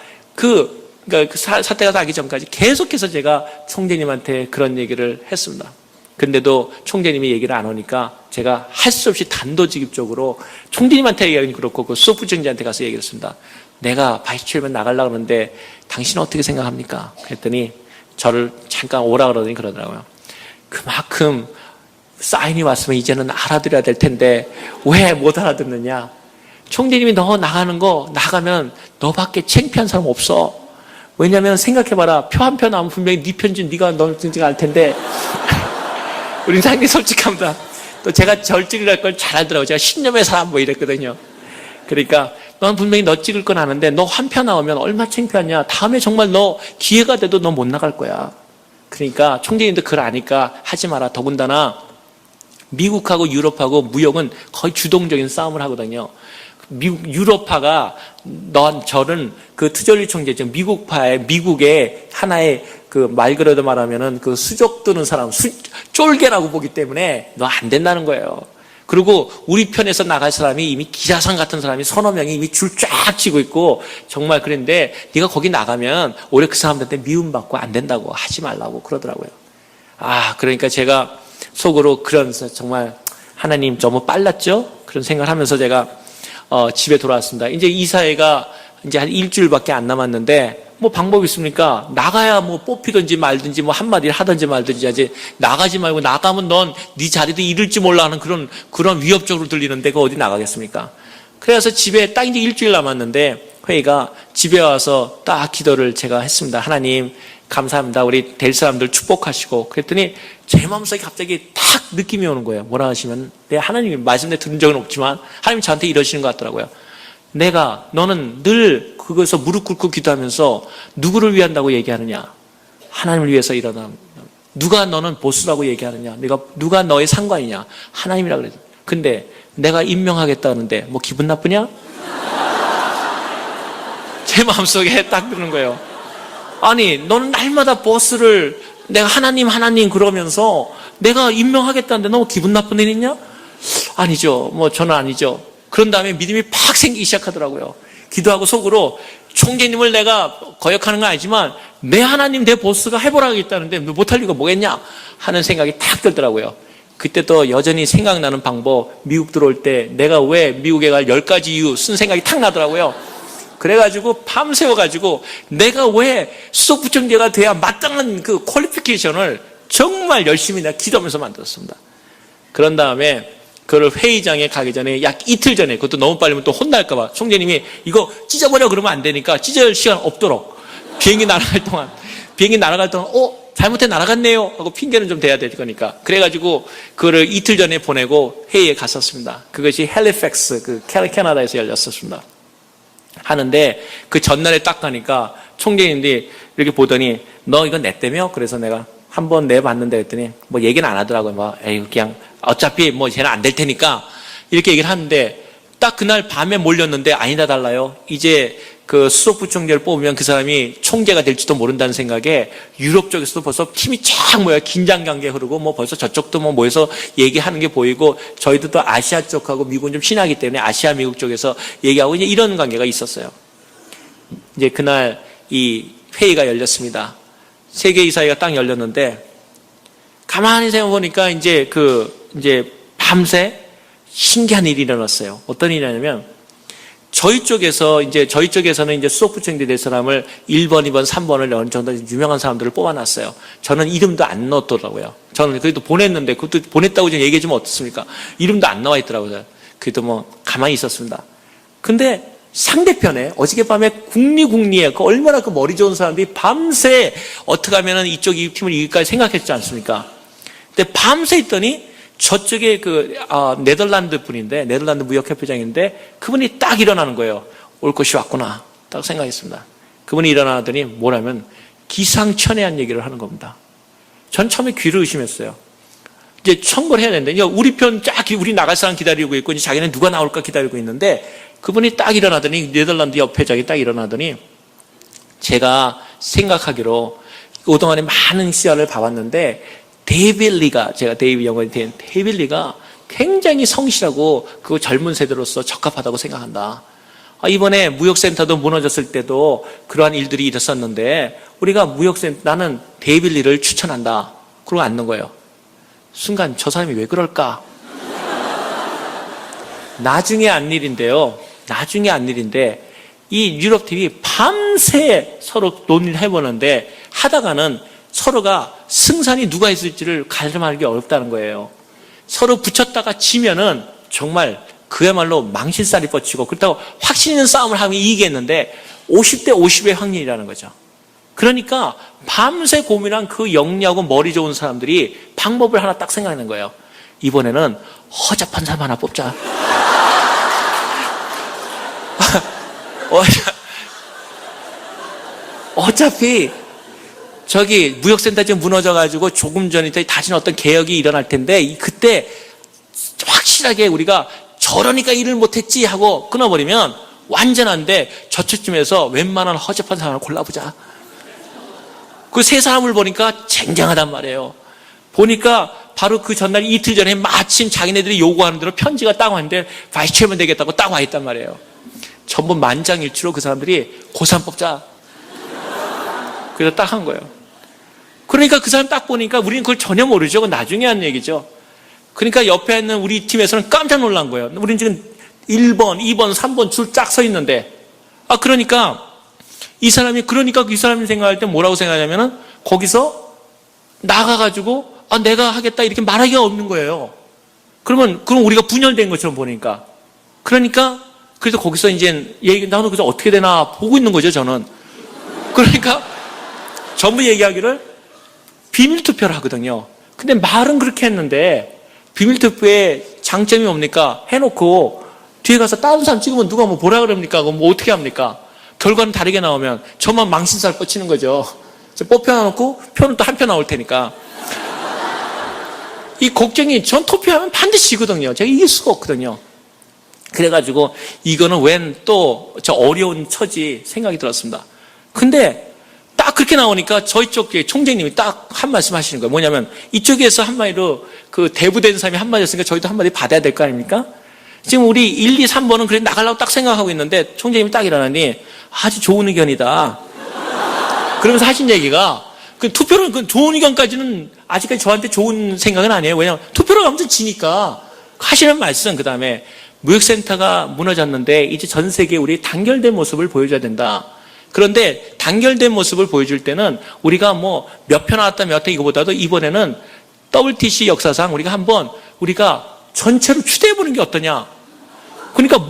사태가 나기 전까지 계속해서 제가 총재님한테 그런 얘기를 했습니다. 근데도 총재님이 얘기를 안 하니까 제가 할 수 없이 단도직입적으로 총재님한테 얘기하긴 그렇고 수석부총재한테 가서 얘기를 했습니다. 내가 바이스 체어맨 나가려고 하는데 당신은 어떻게 생각합니까? 그랬더니 저를 잠깐 오라 그러더니 그러더라고요. 그만큼 사인이 왔으면 이제는 알아들어야 될 텐데 왜 못 알아듣느냐? 총재님이 너 나가면 너밖에 창피한 사람 없어. 왜냐면 생각해봐라. 표 한 표 나오면 분명히 네 편지 네가 알 텐데. 우리 상당히 솔직합니다. 또 제가 절 찍으랄 걸 잘 알더라고요. 제가 신념의 사람 이랬거든요. 그러니까 넌 분명히 너 찍을 건 아는데 너 한 표 나오면 얼마나 창피하냐. 다음에 정말 너 기회가 돼도 너 못 나갈 거야. 그러니까 총재님도 그걸 아니까 하지 마라. 더군다나 미국하고 유럽하고 무역은 거의 주동적인 싸움을 하거든요. 유럽파가 저는 트절리 총재죠. 미국의 하나의 말 그대로 말하면은 수족 뜨는 사람, 쫄개라고 보기 때문에 너 안 된다는 거예요. 그리고 우리 편에서 나갈 사람이 이미 기자상 같은 사람이 서너 명이 이미 줄 쫙 치고 있고, 정말 그런데 네가 거기 나가면 오히려 그 사람들한테 미움받고 안 된다고 하지 말라고 그러더라고요. 그러니까 제가 속으로 정말 하나님 너무 빨랐죠? 그런 생각을 하면서 제가 집에 돌아왔습니다. 이제 이사회가 이제 한 일주일밖에 안 남았는데, 방법이 있습니까? 나가야 뽑히든지 말든지 한마디를 하든지 말든지 하지. 나가지 말고, 나가면 넌 네 자리도 잃을지 몰라 하는 그런 위협적으로 들리는데 어디 나가겠습니까? 그래서 집에 딱 이제 일주일 남았는데, 회의가 집에 와서 딱 기도를 제가 했습니다. 하나님, 감사합니다. 우리 될 사람들 축복하시고. 그랬더니 제 마음속에 갑자기 탁 느낌이 오는 거예요. 뭐라 하시면, 하나님이 말씀 들은 적은 없지만 하나님이 저한테 이러시는 것 같더라고요. 너는 늘 그것에서 무릎 꿇고 기도하면서 누구를 위한다고 얘기하느냐? 하나님을 위해서 일어나. 누가 너는 보스라고 얘기하느냐? 누가 너의 상관이냐? 하나님이라 그래서. 근데 내가 임명하겠다는데 기분 나쁘냐? 제 마음속에 딱 드는 거예요. 아니, 너는 날마다 보스를 내가 하나님 그러면서 내가 임명하겠다는데 너 기분 나쁜 일 있냐? 아니죠. 저는 아니죠. 그런 다음에 믿음이 팍 생기기 시작하더라고요. 기도하고 속으로 총재님을 내가 거역하는 건 아니지만 내 하나님 내 보스가 해보라고 했다는데 못할 이유가 뭐겠냐 하는 생각이 탁 들더라고요. 그때 또 여전히 생각나는 방법, 미국 들어올 때 내가 왜 미국에 갈 10가지 이유 쓴 생각이 탁 나더라고요. 그래가지고 밤새워가지고 내가 왜 수석부총재가 돼야 마땅한 그 퀄리피케이션을 정말 열심히 내가 기도하면서 만들었습니다. 그런 다음에 그걸 회의장에 가기 전에 약 이틀 전에, 그것도 너무 빨리면 또 혼날까봐 총재님이 이거 찢어버려 그러면 안 되니까 찢을 시간 없도록 비행기 날아갈 동안 잘못해 날아갔네요 하고 핑계는 좀 대야 될 거니까, 그래가지고 그거를 이틀 전에 보내고 회의에 갔었습니다. 그것이 헬리팩스, 그 캐나다에서 열렸었습니다. 하는데 그 전날에 딱 가니까 총재님들이 이렇게 보더니 너 이거 냈다며? 그래서 내가 한번 내봤는데 했더니 뭐 얘기는 안 하더라고요. 뭐 에이 그냥 어차피 뭐 쟤는 안 될 테니까 이렇게 얘기를 하는데, 딱 그날 밤에 몰렸는데 아니다 달라요. 이제 그 수석부총재를 뽑으면 그 사람이 총재가 될지도 모른다는 생각에 유럽 쪽에서도 벌써 팀이 쫙 모여 긴장 관계 흐르고 뭐 벌써 저쪽도 뭐 모여서 얘기하는 게 보이고, 저희도 또 아시아 쪽하고 미국은 좀 친하기 때문에 아시아 미국 쪽에서 얘기하고 이제 이런 관계가 있었어요. 이제 그날 이 회의가 열렸습니다. 세계 이사회가 딱 열렸는데 가만히 생각해 보니까 이제 밤새 신기한 일이 일어났어요. 어떤 일이냐면 저희 쪽에서는 이제 수석부총재 될 사람을 1번, 2번, 3번을 어느 정도 유명한 사람들을 뽑아놨어요. 저는 이름도 안 넣었더라고요. 저는 그래도 보냈는데, 그것도 보냈다고 좀 얘기해주면 어떻습니까? 이름도 안 나와 있더라고요. 그래도 뭐 가만히 있었습니다. 근데 상대편에 어저께밤에 국리에 그 얼마나 그 머리 좋은 사람들이 밤새 어떻게 하면은 이 팀을 이길까 생각했지 않습니까? 근데 밤새 있더니 저쪽에 네덜란드 분인데, 네덜란드 무역협회장인데 그분이 딱 일어나는 거예요. 올 것이 왔구나 딱 생각했습니다. 그분이 일어나더니 뭐라면 기상천외한 얘기를 하는 겁니다. 전 처음에 귀를 의심했어요. 이제 청구를 해야 되는데 우리 편 쫙 우리 나갈 사람 기다리고 있고 이제 자기는 누가 나올까 기다리고 있는데, 그분이 딱 일어나더니, 네덜란드 협회장이 딱 일어나더니 제가 생각하기로 그동안에 많은 시야를 봐왔는데 제가 데이비 영어에 대한 데이빌리가 굉장히 성실하고 그 젊은 세대로서 적합하다고 생각한다. 이번에 무역센터도 무너졌을 때도 그러한 일들이 있었는데 우리가 나는 데이빌리를 추천한다. 그러고 앉는 거예요. 순간 저 사람이 왜 그럴까? 나중에 안 일인데 이 유럽팀이 밤새 서로 논의를 해보는데 하다가는 서로가 승산이 누가 있을지를 가늠하기 어렵다는 거예요. 서로 붙였다가 지면은 정말 그야말로 망신살이 뻗치고, 그렇다고 확신 있는 싸움을 하면 이기겠는데 50대 50의 확률이라는 거죠. 그러니까 밤새 고민한 그 영리하고 머리 좋은 사람들이 방법을 하나 딱 생각하는 거예요. 이번에는 허접한 사람 하나 뽑자. 어차피 무역센터 지금 무너져가지고 조금 전에 다시는 어떤 개혁이 일어날 텐데, 그때 확실하게 우리가 저러니까 일을 못했지 하고 끊어버리면 완전한데, 저쯤에서 웬만한 허접한 사람을 골라보자. 그 세 사람을 보니까 쟁쟁하단 말이에요. 보니까 바로 그 전날 이틀 전에 마침 자기네들이 요구하는 대로 편지가 딱 왔는데 바이스 체어맨 되겠다고 딱 와 있단 말이에요. 전부 만장일치로 그 사람들이 고3 뽑자. 그래서 딱 한 거예요. 그러니까 그 사람 딱 보니까 우리는 그걸 전혀 모르죠. 그건 나중에 한 얘기죠. 그러니까 옆에 있는 우리 팀에서는 깜짝 놀란 거예요. 우리는 지금 1번, 2번, 3번 줄 쫙 서 있는데, 그러니까 이 사람이 생각할 때 뭐라고 생각하냐면은 거기서 나가가지고 내가 하겠다 이렇게 말하기가 없는 거예요. 그럼 우리가 분열된 것처럼 보니까. 그러니까 그래서 거기서 이제 나는 그래서 어떻게 되나 보고 있는 거죠, 저는. 그러니까 전부 얘기하기를 비밀투표를 하거든요. 근데 말은 그렇게 했는데 비밀투표의 장점이 뭡니까? 해놓고 뒤에 가서 다른 사람 찍으면 누가 뭐 뭐라 그럽니까? 그럼 뭐 어떻게 합니까? 결과는 다르게 나오면 저만 망신살 뻗치는 거죠. 뽑혀놓고 표는 또 한 표 나올 테니까. 이 걱정이, 전 투표하면 반드시 지거든요. 제가 이길 수가 없거든요. 그래가지고 이거는 웬 또 저 어려운 처지 생각이 들었습니다. 근데 딱 그렇게 나오니까 저희 쪽 총재님이 딱 한 말씀 하시는 거예요. 뭐냐면 이쪽에서 한마디로 그 대부된 사람이 한마디 했으니까 저희도 한마디 받아야 될 거 아닙니까? 지금 우리 1, 2, 3번은 그래 나가려고 딱 생각하고 있는데 총재님이 딱 일어나니 아주 좋은 의견이다. 그러면서 하신 얘기가, 투표는 좋은 의견까지는 아직까지 저한테 좋은 생각은 아니에요. 왜냐하면 투표로 가면 지니까 하시는 말씀, 그 다음에 무역센터가 무너졌는데 이제 전 세계에 우리 단결된 모습을 보여줘야 된다. 그런데 단결된 모습을 보여줄 때는 우리가 뭐 몇 표 나왔다 몇 표 이거보다도 이번에는 WTC 역사상 우리가 전체로 추대해보는 게 어떠냐. 그러니까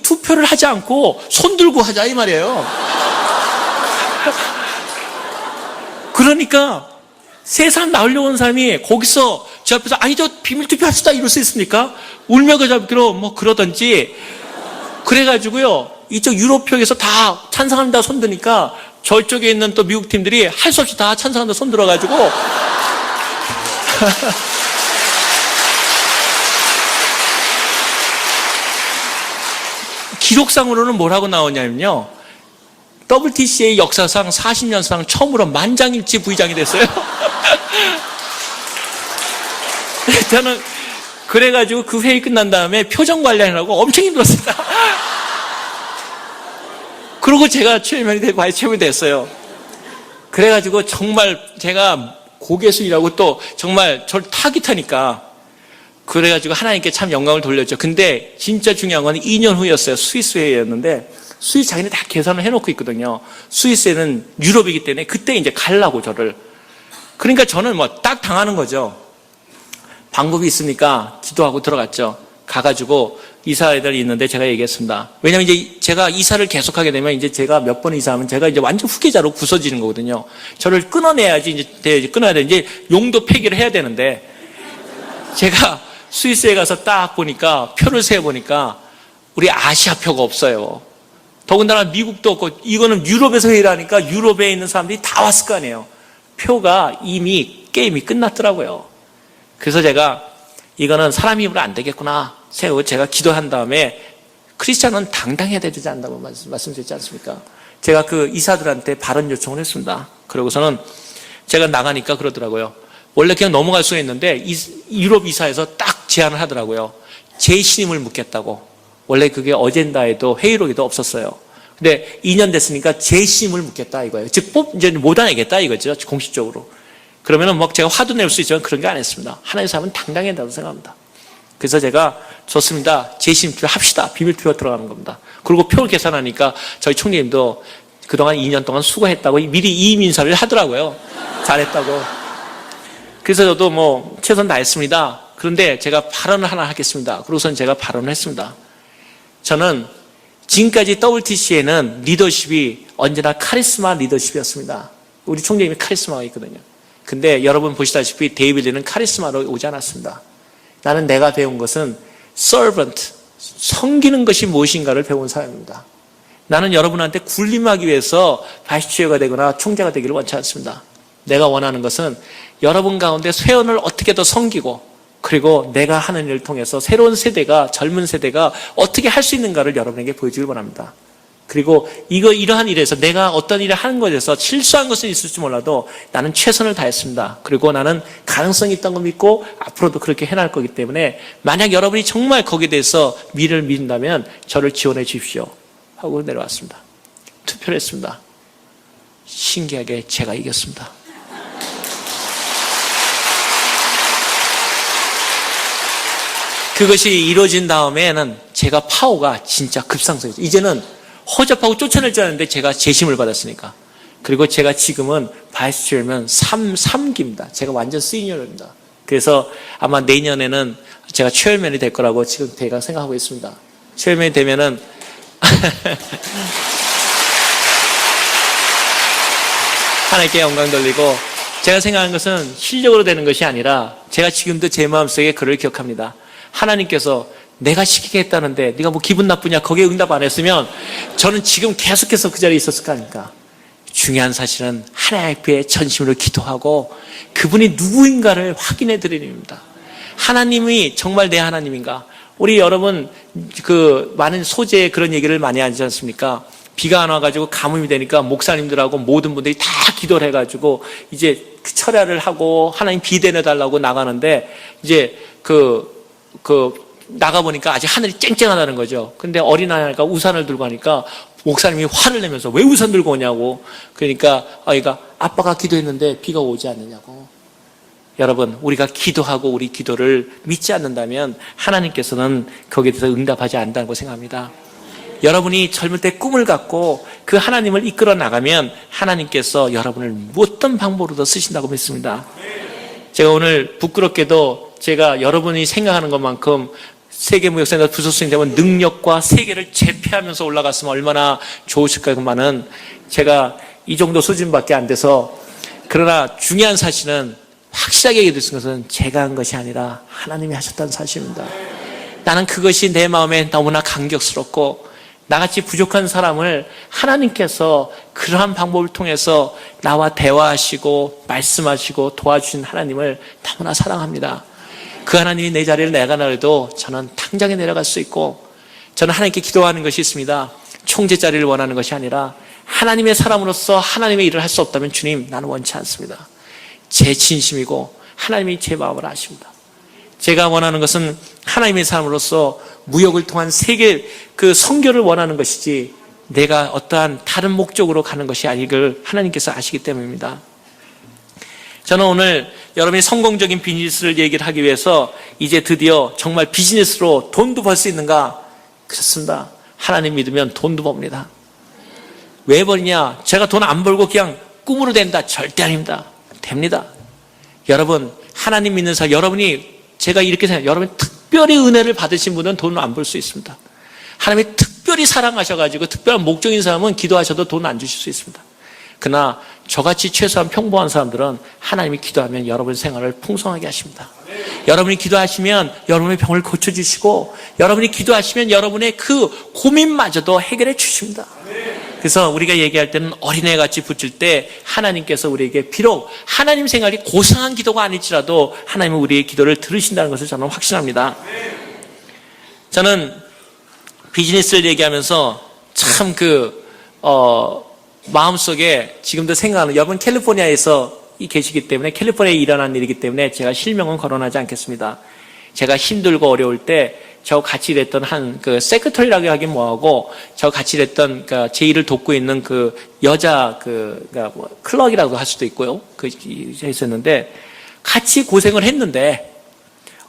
투표를 하지 않고 손 들고 하자 이 말이에요. 그러니까 세상 나오려고 온 사람이 거기서 제 앞에서 아니 저 비밀 투표합시다 이럴 수 있습니까? 울며 그잡기로 뭐 그러든지. 그래가지고요 이쪽 유럽 쪽에서 다 찬성합니다 손 드니까 저쪽에 있는 또 미국 팀들이 할 수 없이 다 찬성한다 손 들어가지고 기록상으로는 뭐라고 나오냐면요, WTC의 역사상 40년상 처음으로 만장일치 부의장이 됐어요. 저는 그래가지고 그 회의 끝난 다음에 표정 관리하느라고 엄청 힘들었습니다. 그러고 제가 바이스 체어맨이 됐어요. 그래가지고 정말 제가 고개 숙이라고 또 정말 저를 타깃하니까 그래가지고 하나님께 참 영광을 돌렸죠. 근데 진짜 중요한 건 2년 후였어요. 스위스 회의였는데 스위스 자기네 다 계산을 해놓고 있거든요. 스위스에는 유럽이기 때문에 그때 이제 가려고 저를. 그러니까 저는 뭐 딱 당하는 거죠. 방법이 있으니까 기도하고 들어갔죠. 가가지고 이사들이 있는데 제가 얘기했습니다. 왜냐면 이제 제가 이사를 계속하게 되면 이제 제가 몇 번 이사하면 제가 이제 완전 후계자로 부서지는 거거든요. 저를 끊어내야지 이제 끊어야 돼. 이제 용도 폐기를 해야 되는데 제가 스위스에 가서 딱 보니까 표를 세어보니까 우리 아시아 표가 없어요. 더군다나 미국도 없고 이거는 유럽에서 회의를 하니까 유럽에 있는 사람들이 다 왔을 거 아니에요. 표가 이미 게임이 끝났더라고요. 그래서 제가 이거는 사람 힘으로 안 되겠구나 생각하고 제가 기도한 다음에 크리스찬은 당당해야 되지 않는다고 말씀드렸지 않습니까? 제가 그 이사들한테 발언 요청을 했습니다. 그러고서는 제가 나가니까 그러더라고요. 원래 그냥 넘어갈 수가 있는데 유럽 이사에서 딱 제안을 하더라고요. 제 신임을 묻겠다고. 원래 그게 어젠다에도 회의록에도 없었어요. 근데 2년 됐으니까 제 신임을 묻겠다 이거예요. 즉 이제 못 안하겠다 이거죠. 공식적으로. 그러면은 뭐 제가 화도 낼 수 있지만 그런 게 안 했습니다. 하나님의 사람은 당당해야 된다고 생각합니다. 그래서 제가 좋습니다. 제 신임 투표 합시다. 비밀 투표 들어가는 겁니다. 그리고 표를 계산하니까 저희 총리님도 그동안 2년 동안 수고했다고 미리 이임 인사를 하더라고요. 잘했다고. 그래서 저도 뭐 최선 다했습니다. 그런데 제가 발언을 하나 하겠습니다. 그러고선 제가 발언을 했습니다. 저는 지금까지 WTC에는 리더십이 언제나 카리스마 리더십이었습니다. 우리 총재님이 카리스마가 있거든요. 근데 여러분 보시다시피 데이비드는 카리스마로 오지 않았습니다. 나는 내가 배운 것은 servant, 섬기는 것이 무엇인가를 배운 사람입니다. 나는 여러분한테 군림하기 위해서 바이스체어가 되거나 총재가 되기를 원치 않습니다. 내가 원하는 것은 여러분 가운데 쇠원을 어떻게 더 섬기고 그리고 내가 하는 일을 통해서 새로운 세대가 젊은 세대가 어떻게 할 수 있는가를 여러분에게 보여주길 원합니다. 그리고 이러한 일에서 내가 어떤 일을 하는 것에서 실수한 것은 있을지 몰라도 나는 최선을 다했습니다. 그리고 나는 가능성이 있다는 걸 믿고 앞으로도 그렇게 해나갈 거기 때문에 만약 여러분이 정말 거기에 대해서 미래를 믿는다면 저를 지원해 주십시오 하고 내려왔습니다. 투표를 했습니다. 신기하게 제가 이겼습니다. 그것이 이루어진 다음에는 제가 파워가 진짜 급상승했죠. 이제는 허접하고 쫓아낼 줄 알았는데 제가 재심을 받았으니까. 그리고 제가 지금은 바이스 체어맨 3기입니다. 제가 완전 시니어입니다. 그래서 아마 내년에는 제가 체어맨이 될 거라고 지금 제가 생각하고 있습니다. 체어맨이 되면은 하나님께 영광 돌리고 제가 생각하는 것은 실력으로 되는 것이 아니라 제가 지금도 제 마음속에 그를 기억합니다. 하나님께서 내가 시키게 했다는데 네가 뭐 기분 나쁘냐 거기에 응답 안 했으면 저는 지금 계속해서 그 자리에 있었을 거 아닙니까? 중요한 사실은 하나님 앞에 전심으로 기도하고 그분이 누구인가를 확인해 드리는 겁니다. 하나님이 정말 내 하나님인가? 우리 여러분 그 많은 소재에 그런 얘기를 많이 하지 않습니까? 비가 안 와가지고 가뭄이 되니까 목사님들하고 모든 분들이 다 기도를 해가지고 이제 철야를 하고 하나님 비 내려달라고 나가는데 이제 나가보니까 아직 하늘이 쨍쨍하다는 거죠. 근데 어린아이가 우산을 들고 가니까 목사님이 화를 내면서 왜 우산 들고 오냐고. 그러니까 아이가 아빠가 기도했는데 비가 오지 않느냐고. 여러분, 우리가 기도하고 우리 기도를 믿지 않는다면 하나님께서는 거기에 대해서 응답하지 않는다고 생각합니다. 여러분이 젊을 때 꿈을 갖고 그 하나님을 이끌어 나가면 하나님께서 여러분을 어떤 방법으로도 쓰신다고 믿습니다. 제가 오늘 부끄럽게도 제가 여러분이 생각하는 것만큼 세계무역센터 부소스님 되면 능력과 세계를 제패하면서 올라갔으면 얼마나 좋으실까요? 그만은 제가 이 정도 수준밖에 안 돼서, 그러나 중요한 사실은 확실하게 얘기할 수 있는 것은 제가 한 것이 아니라 하나님이 하셨다는 사실입니다. 나는 그것이 내 마음에 너무나 감격스럽고, 나같이 부족한 사람을 하나님께서 그러한 방법을 통해서 나와 대화하시고 말씀하시고 도와주신 하나님을 너무나 사랑합니다. 그 하나님이 내 자리를 내가나래도 저는 당장에 내려갈 수 있고, 저는 하나님께 기도하는 것이 있습니다. 총재 자리를 원하는 것이 아니라 하나님의 사람으로서 하나님의 일을 할 수 없다면 주님, 나는 원치 않습니다. 제 진심이고 하나님이 제 마음을 아십니다. 제가 원하는 것은 하나님의 사람으로서 무역을 통한 세계 그 선교를 원하는 것이지, 내가 어떠한 다른 목적으로 가는 것이 아니길 하나님께서 아시기 때문입니다. 저는 오늘 여러분이 성공적인 비즈니스를 얘기를 하기 위해서 이제 드디어 정말 비즈니스로 돈도 벌 수 있는가? 그렇습니다. 하나님 믿으면 돈도 법니다. 왜 버리냐? 제가 돈 안 벌고 그냥 꿈으로 된다? 절대 아닙니다. 됩니다. 여러분, 하나님 믿는 사람, 여러분이, 제가 이렇게 생각해요. 여러분이 특별히 은혜를 받으신 분은 돈을 안 벌 수 있습니다. 하나님이 특별히 사랑하셔가지고 특별한 목적인 사람은 기도하셔도 돈 안 주실 수 있습니다. 그러나 저같이 최소한 평범한 사람들은 하나님이 기도하면 여러분 생활을 풍성하게 하십니다. 여러분이 기도하시면 여러분의 병을 고쳐주시고, 여러분이 기도하시면 여러분의 그 고민마저도 해결해 주십니다. 그래서 우리가 얘기할 때는 어린애같이 붙일 때 하나님께서 우리에게 비록 하나님 생활이 고상한 기도가 아닐지라도 하나님은 우리의 기도를 들으신다는 것을 저는 확신합니다. 저는 비즈니스를 얘기하면서 참 마음속에 지금도 생각하는, 여러분 캘리포니아에서 계시기 때문에, 캘리포니아에 일어난 일이기 때문에 제가 실명은 거론하지 않겠습니다. 제가 힘들고 어려울 때 저 같이 일했던 세크터리라고 하긴 뭐하고, 저 같이 일했던 제 일을 돕고 있는 그 여자 클럭이라고 할 수도 있고요. 있었는데 같이 고생을 했는데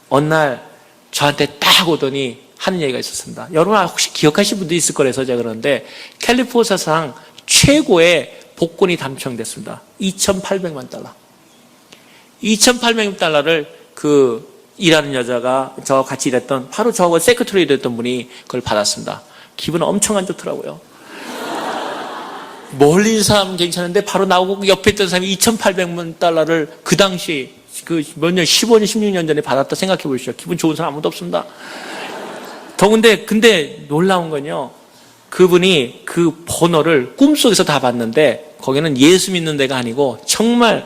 어느 날 저한테 딱 오더니 하는 얘기가 있었습니다. 여러분 혹시 기억하시는 분도 있을 거라서 제가 그러는데, 캘리포니아사상 최고의 복권이 당첨됐습니다. 2,800만 달러. 2,800만 달러를 일하는 여자가, 저 같이 일했던, 바로 저하고 세크터리 일했던 분이 그걸 받았습니다. 기분은 엄청 안 좋더라고요. 멀리 있는 사람은 괜찮은데 바로 나오고 옆에 있던 사람이 2,800만 달러를 그 당시 몇 년, 15년, 16년 전에 받았다 생각해 보시죠. 기분 좋은 사람 아무도 없습니다. 근데 놀라운 건요, 그분이 그 번호를 꿈속에서 다 봤는데 거기는 예수 믿는 데가 아니고 정말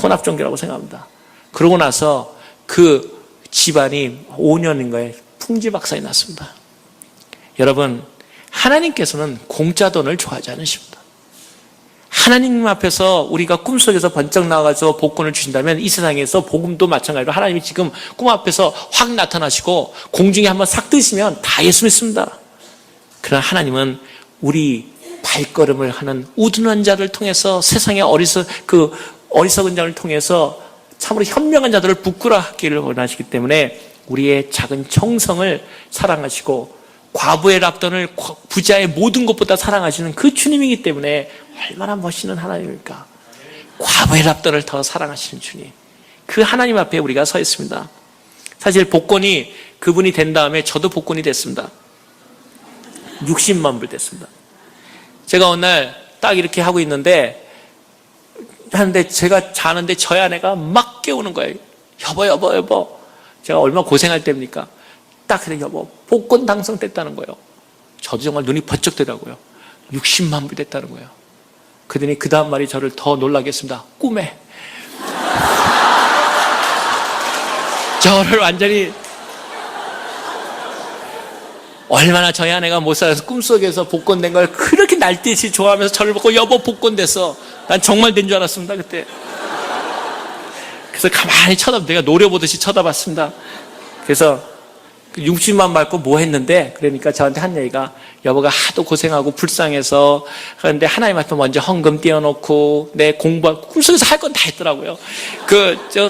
혼합종교라고 생각합니다. 그러고 나서 그 집안이 5년인가에 풍지박산이 났습니다. 여러분, 하나님께서는 공짜 돈을 좋아하지 않으십니다. 하나님 앞에서 우리가 꿈속에서 번쩍 나가서 복권을 주신다면 이 세상에서 복음도 마찬가지로 하나님이 지금 꿈 앞에서 확 나타나시고 공중에 한번 싹 뜨시면 다 예수 믿습니다. 그러나 하나님은 우리 발걸음을 하는 우둔한 자를 통해서, 세상의 어리석은 자를 통해서 참으로 현명한 자들을 부끄러워하기를 원하시기 때문에 우리의 작은 정성을 사랑하시고, 과부의 랍돈을 부자의 모든 것보다 사랑하시는 그 주님이기 때문에 얼마나 멋있는 하나님입니까? 과부의 랍돈을 더 사랑하시는 주님, 그 하나님 앞에 우리가 서 있습니다. 사실 복권이 그분이 된 다음에 저도 복권이 됐습니다. 60만 불 됐습니다. 제가 어느 날 딱 이렇게 하고 있는데 하는데 제가 자는데 저희 아내가 막 깨우는 거예요. 여보. 제가 얼마나 고생할 때입니까? 딱 그래, 여보, 복권 당선됐다는 거예요. 저도 정말 눈이 번쩍 뜨더라고요. 60만 불 됐다는 거예요. 그러더니 그 다음 말이 저를 더 놀라게 했습니다. 꿈에. 저를 완전히, 얼마나 저희 아내가 못 살아서 꿈속에서 복권 된 걸 그렇게 날뛰듯이 좋아하면서 저를 보고 여보 복권 됐어. 난 정말 된 줄 알았습니다, 그때. 그래서 가만히 내가 노려보듯이 쳐다봤습니다. 그래서 60만 받고 뭐 했는데? 그러니까 저한테 한 얘기가, 여보가 하도 고생하고 불쌍해서, 그런데 하나님 앞에 먼저 헌금 띄워놓고, 내 꿈속에서 할 건 다 했더라고요.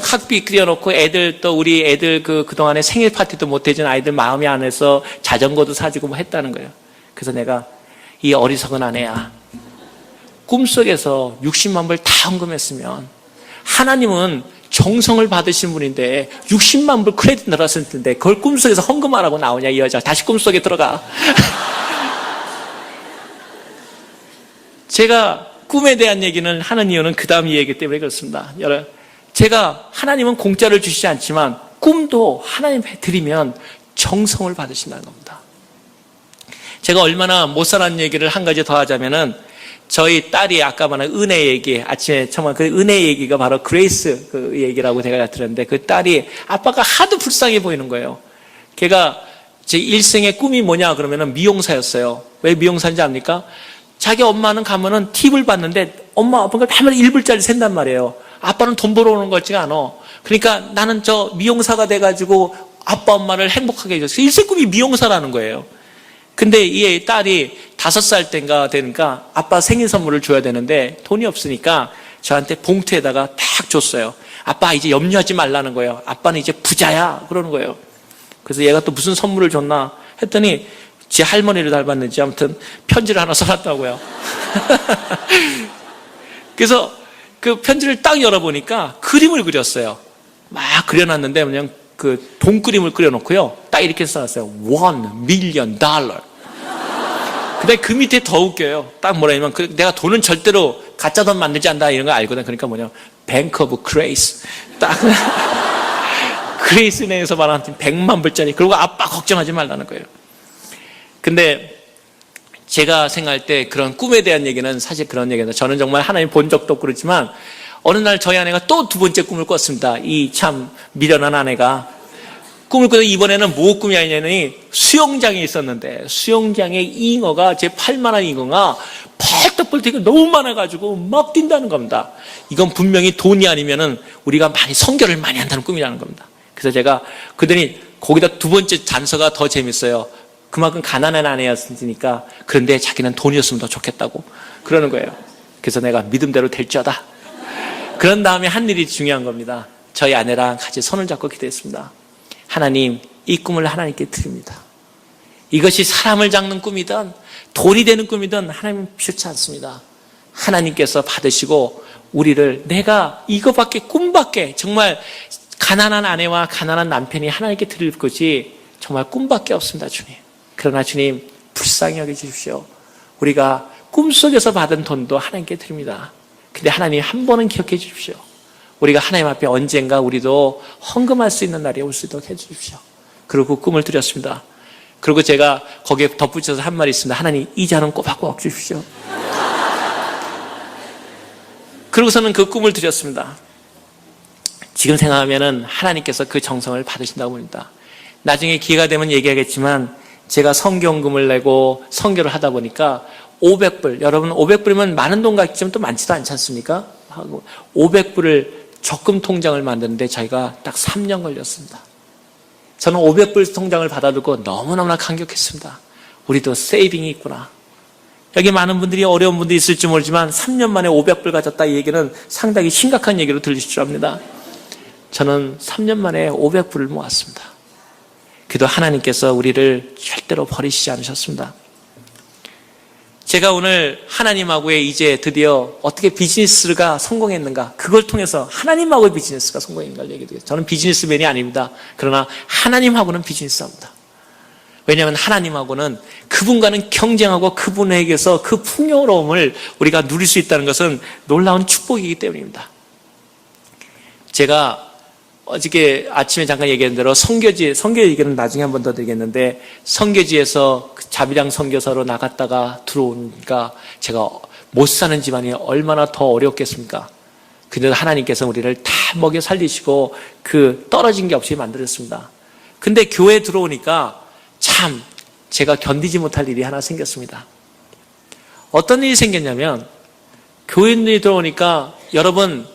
학비 띄워놓고, 애들 또 우리 애들 그동안에 생일 파티도 못 해준 아이들 마음이 안 해서 자전거도 사주고 뭐 했다는 거예요. 그래서 내가, 이 어리석은 아내야, 꿈속에서 60만 불 다 헌금했으면, 하나님은 정성을 받으신 분인데 60만 불 크레딧 넣었을 텐데 그걸 꿈속에서 헌금하라고 나오냐 이 여자. 다시 꿈속에 들어가. 제가 꿈에 대한 얘기는 하는 이유는 그 다음 이야기 때문에 그렇습니다. 제가 하나님은 공짜를 주시지 않지만 꿈도 하나님께 드리면 정성을 받으신다는 겁니다. 제가 얼마나 못 살았는 얘기를 한 가지 더 하자면은, 저희 딸이 아까 말한 은혜 얘기, 아침에 정말 그 은혜 얘기가 바로 그레이스 그 얘기라고 제가 들었는데, 그 딸이 아빠가 하도 불쌍해 보이는 거예요. 걔가 제 일생의 꿈이 뭐냐 그러면은 미용사였어요. 왜 미용사인지 압니까? 자기 엄마는 가면은 팁을 받는데 엄마 아빠가 매일 1불짜리 샌단 말이에요. 아빠는 돈 벌어오는 것 같지가 않아. 그러니까 나는 저 미용사가 돼가지고 아빠 엄마를 행복하게 해줬어요. 일생 꿈이 미용사라는 거예요. 근데 이 딸이 5살 때인가 되니까 아빠 생일 선물을 줘야 되는데 돈이 없으니까 저한테 봉투에다가 딱 줬어요. 아빠 이제 염려하지 말라는 거예요. 아빠는 이제 부자야 그러는 거예요. 그래서 얘가 또 무슨 선물을 줬나 했더니 지 할머니를 닮았는지 아무튼 편지를 하나 써놨다고요. 그래서 그 편지를 딱 열어보니까 그림을 그렸어요. 막 그려놨는데 그냥 그 돈 그림을 그려놓고요. 딱 이렇게 써놨어요. $1 million. 근데 그 밑에 더 웃겨요. 딱 뭐라냐면 내가 돈은 절대로 가짜 돈 만들지 않는다 이런 거 알거든. 그러니까 뭐냐, Bank of Grace. 딱 그레이스 은행에서 말하는 100만 불짜리. 그리고 아빠 걱정하지 말라는 거예요. 근데 제가 생각할 때 그런 꿈에 대한 얘기는 사실 그런 얘기입니다. 저는 정말 하나님 본 적도 없고 그렇지만 어느 날 저희 아내가 또 두 번째 꿈을 꿨습니다. 이 참 미련한 아내가 꿈을 꿔서 이번에는 뭐 꿈이 아니냐니 수영장에 있었는데 수영장에 잉어가 제 8만한 잉어가 펄떡펄떡 되게 너무 많아가지고 막 뛴다는 겁니다. 이건 분명히 돈이 아니면은 우리가 많이 선교를 많이 한다는 꿈이라는 겁니다. 그래서 제가 그랬더니 거기다 두 번째 단서가 더 재밌어요. 그만큼 가난한 아내였으니까 그런데 자기는 돈이었으면 더 좋겠다고 그러는 거예요. 그래서 내가 믿음대로 될지어다. 그런 다음에 한 일이 중요한 겁니다. 저희 아내랑 같이 손을 잡고 기도했습니다. 하나님, 이 꿈을 하나님께 드립니다. 이것이 사람을 잡는 꿈이든 돈이 되는 꿈이든 하나님은 필요치 않습니다. 하나님께서 받으시고 우리를 내가 이거밖에 꿈밖에 정말 가난한 아내와 가난한 남편이 하나님께 드릴 것이 정말 꿈밖에 없습니다. 주님. 그러나 주님 불쌍히 여겨주십시오. 우리가 꿈속에서 받은 돈도 하나님께 드립니다. 근데 하나님 한 번은 기억해 주십시오. 우리가 하나님 앞에 언젠가 우리도 헌금할 수 있는 날이 올 수 있도록 해주십시오. 그리고 그 꿈을 드렸습니다. 그리고 제가 거기에 덧붙여서 한 말이 있습니다. 하나님 이자는 꼬박꼬박 주십시오. 그러고서는 그 꿈을 드렸습니다. 지금 생각하면은 하나님께서 그 정성을 받으신다고 봅니다. 나중에 기회가 되면 얘기하겠지만 제가 성경금을 내고 선교를 하다 보니까 500불, 여러분 500불이면 많은 돈 같지만 또 많지도 않지 않습니까? 500불을 적금 통장을 만드는데 저희가 딱 3년 걸렸습니다. 저는 500불 통장을 받아두고 너무너무나 감격했습니다. 우리도 세이빙이 있구나. 여기 많은 분들이 어려운 분들이 있을지 모르지만 3년 만에 500불 가졌다 이 얘기는 상당히 심각한 얘기로 들리실 줄 압니다. 저는 3년 만에 500불을 모았습니다. 그래도 하나님께서 우리를 절대로 버리시지 않으셨습니다. 제가 오늘 하나님하고의 이제 드디어 어떻게 비즈니스가 성공했는가, 그걸 통해서 하나님하고의 비즈니스가 성공했는가를 얘기해요. 저는 비즈니스맨이 아닙니다. 그러나 하나님하고는 비즈니스합니다. 왜냐하면 하나님하고는 그분과는 경쟁하고 그분에게서 그 풍요로움을 우리가 누릴 수 있다는 것은 놀라운 축복이기 때문입니다. 제가 어저께 아침에 잠깐 얘기한 대로 선교 얘기는 나중에 한 번 더 드리겠는데, 선교지에서 자비랑 선교사로 나갔다가 들어오니까 제가 못 사는 집안이 얼마나 더 어렵겠습니까? 근데 하나님께서 우리를 다 먹여 살리시고 그 떨어진 게 없이 만들었습니다. 근데 교회에 들어오니까 참 제가 견디지 못할 일이 하나 생겼습니다. 어떤 일이 생겼냐면, 교인들이 들어오니까 여러분,